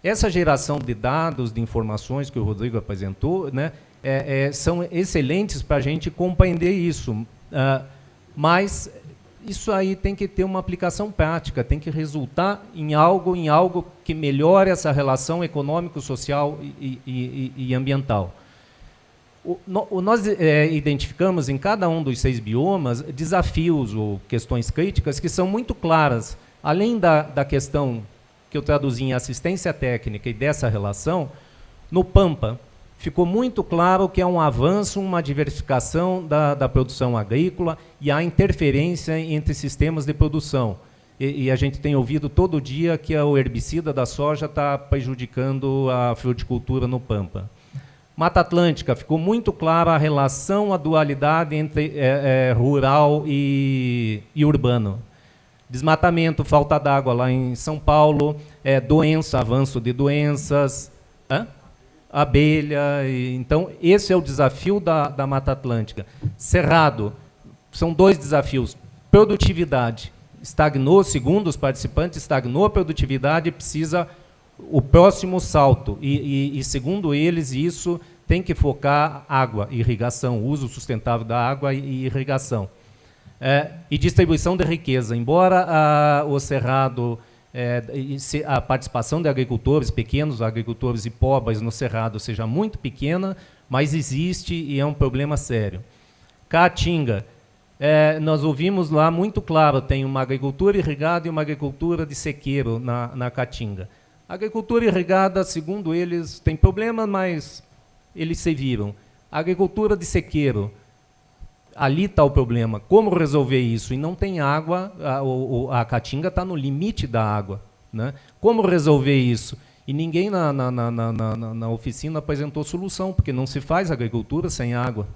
Essa geração de dados, de informações que o Rodrigo apresentou, né, são excelentes para a gente compreender isso. Mas isso aí tem que ter uma aplicação prática, tem que resultar em algo que melhore essa relação econômico, social e ambiental. Nós identificamos em cada um dos 6 biomas desafios ou questões críticas que são muito claras. Além da questão que eu traduzi em assistência técnica e dessa relação, no Pampa ficou muito claro que é um avanço, uma diversificação da produção agrícola e a interferência entre sistemas de produção. E a gente tem ouvido todo dia que o herbicida da soja está prejudicando a fruticultura no Pampa. Mata Atlântica, ficou muito clara a relação, a dualidade entre rural e urbano. Desmatamento, falta d'água lá em São Paulo, doença, avanço de doenças, abelha. Então, esse é o desafio da Mata Atlântica. Cerrado, são 2 desafios. Produtividade, estagnou, segundo os participantes, estagnou a produtividade, precisa o próximo salto. E segundo eles, isso tem que focar água, irrigação, uso sustentável da água e irrigação. E distribuição de riqueza. Embora o Cerrado, a participação de agricultores, pequenos agricultores e pobres no Cerrado seja muito pequena, mas existe e é um problema sério. Caatinga, nós ouvimos lá muito claro, tem uma agricultura irrigada e uma agricultura de sequeiro na Caatinga. A agricultura irrigada, segundo eles, tem problema, mas eles se viram. A agricultura de sequeiro, ali está o problema. Como resolver isso? E não tem água, a Caatinga está no limite da água, né? Como resolver isso? E ninguém na oficina apresentou solução, porque não se faz agricultura sem água,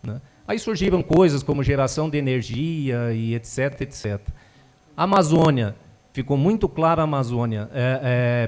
né? Aí surgiram coisas como geração de energia e etc, etc. Amazônia. Ficou muito claro a Amazônia,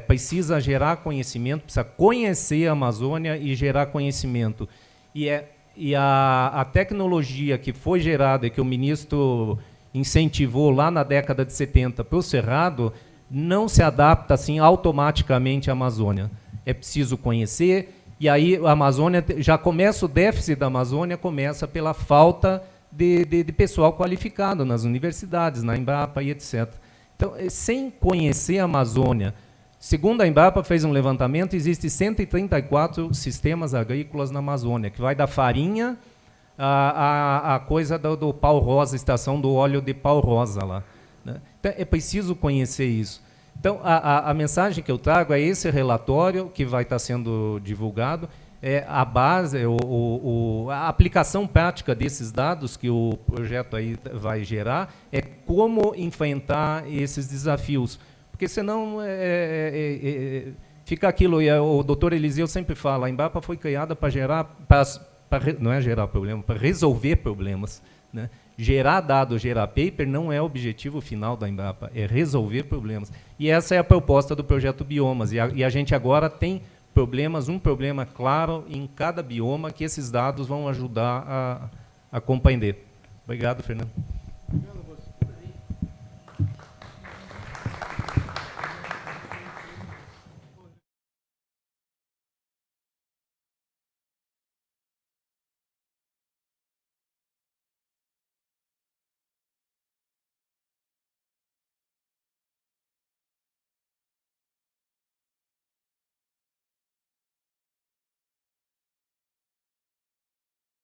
precisa gerar conhecimento, precisa conhecer a Amazônia e gerar conhecimento. E a tecnologia que foi gerada e que o ministro incentivou lá na década de 70 para o Cerrado, não se adapta assim automaticamente à Amazônia. É preciso conhecer, e aí a Amazônia, já começa o déficit da Amazônia, começa pela falta de pessoal qualificado nas universidades, na Embrapa e etc. Então, sem conhecer a Amazônia, segundo a Embrapa fez um levantamento, existem 134 sistemas agrícolas na Amazônia, que vai da farinha a coisa do pau-rosa, estação do óleo de pau-rosa lá, né? Então, é preciso conhecer isso. Então, a mensagem que eu trago é esse relatório que vai estar sendo divulgado, a base, a aplicação prática desses dados que o projeto aí vai gerar, é como enfrentar esses desafios. Porque senão fica aquilo, e o doutor Eliseu sempre fala, a Embrapa foi criada para gerar, não é gerar problema, para resolver problemas, né? Gerar dado, gerar paper não é o objetivo final da Embrapa, é resolver problemas. E essa é a proposta do projeto Biomas, e a gente agora tem um problema claro em cada bioma que esses dados vão ajudar a compreender. Obrigado, Fernando.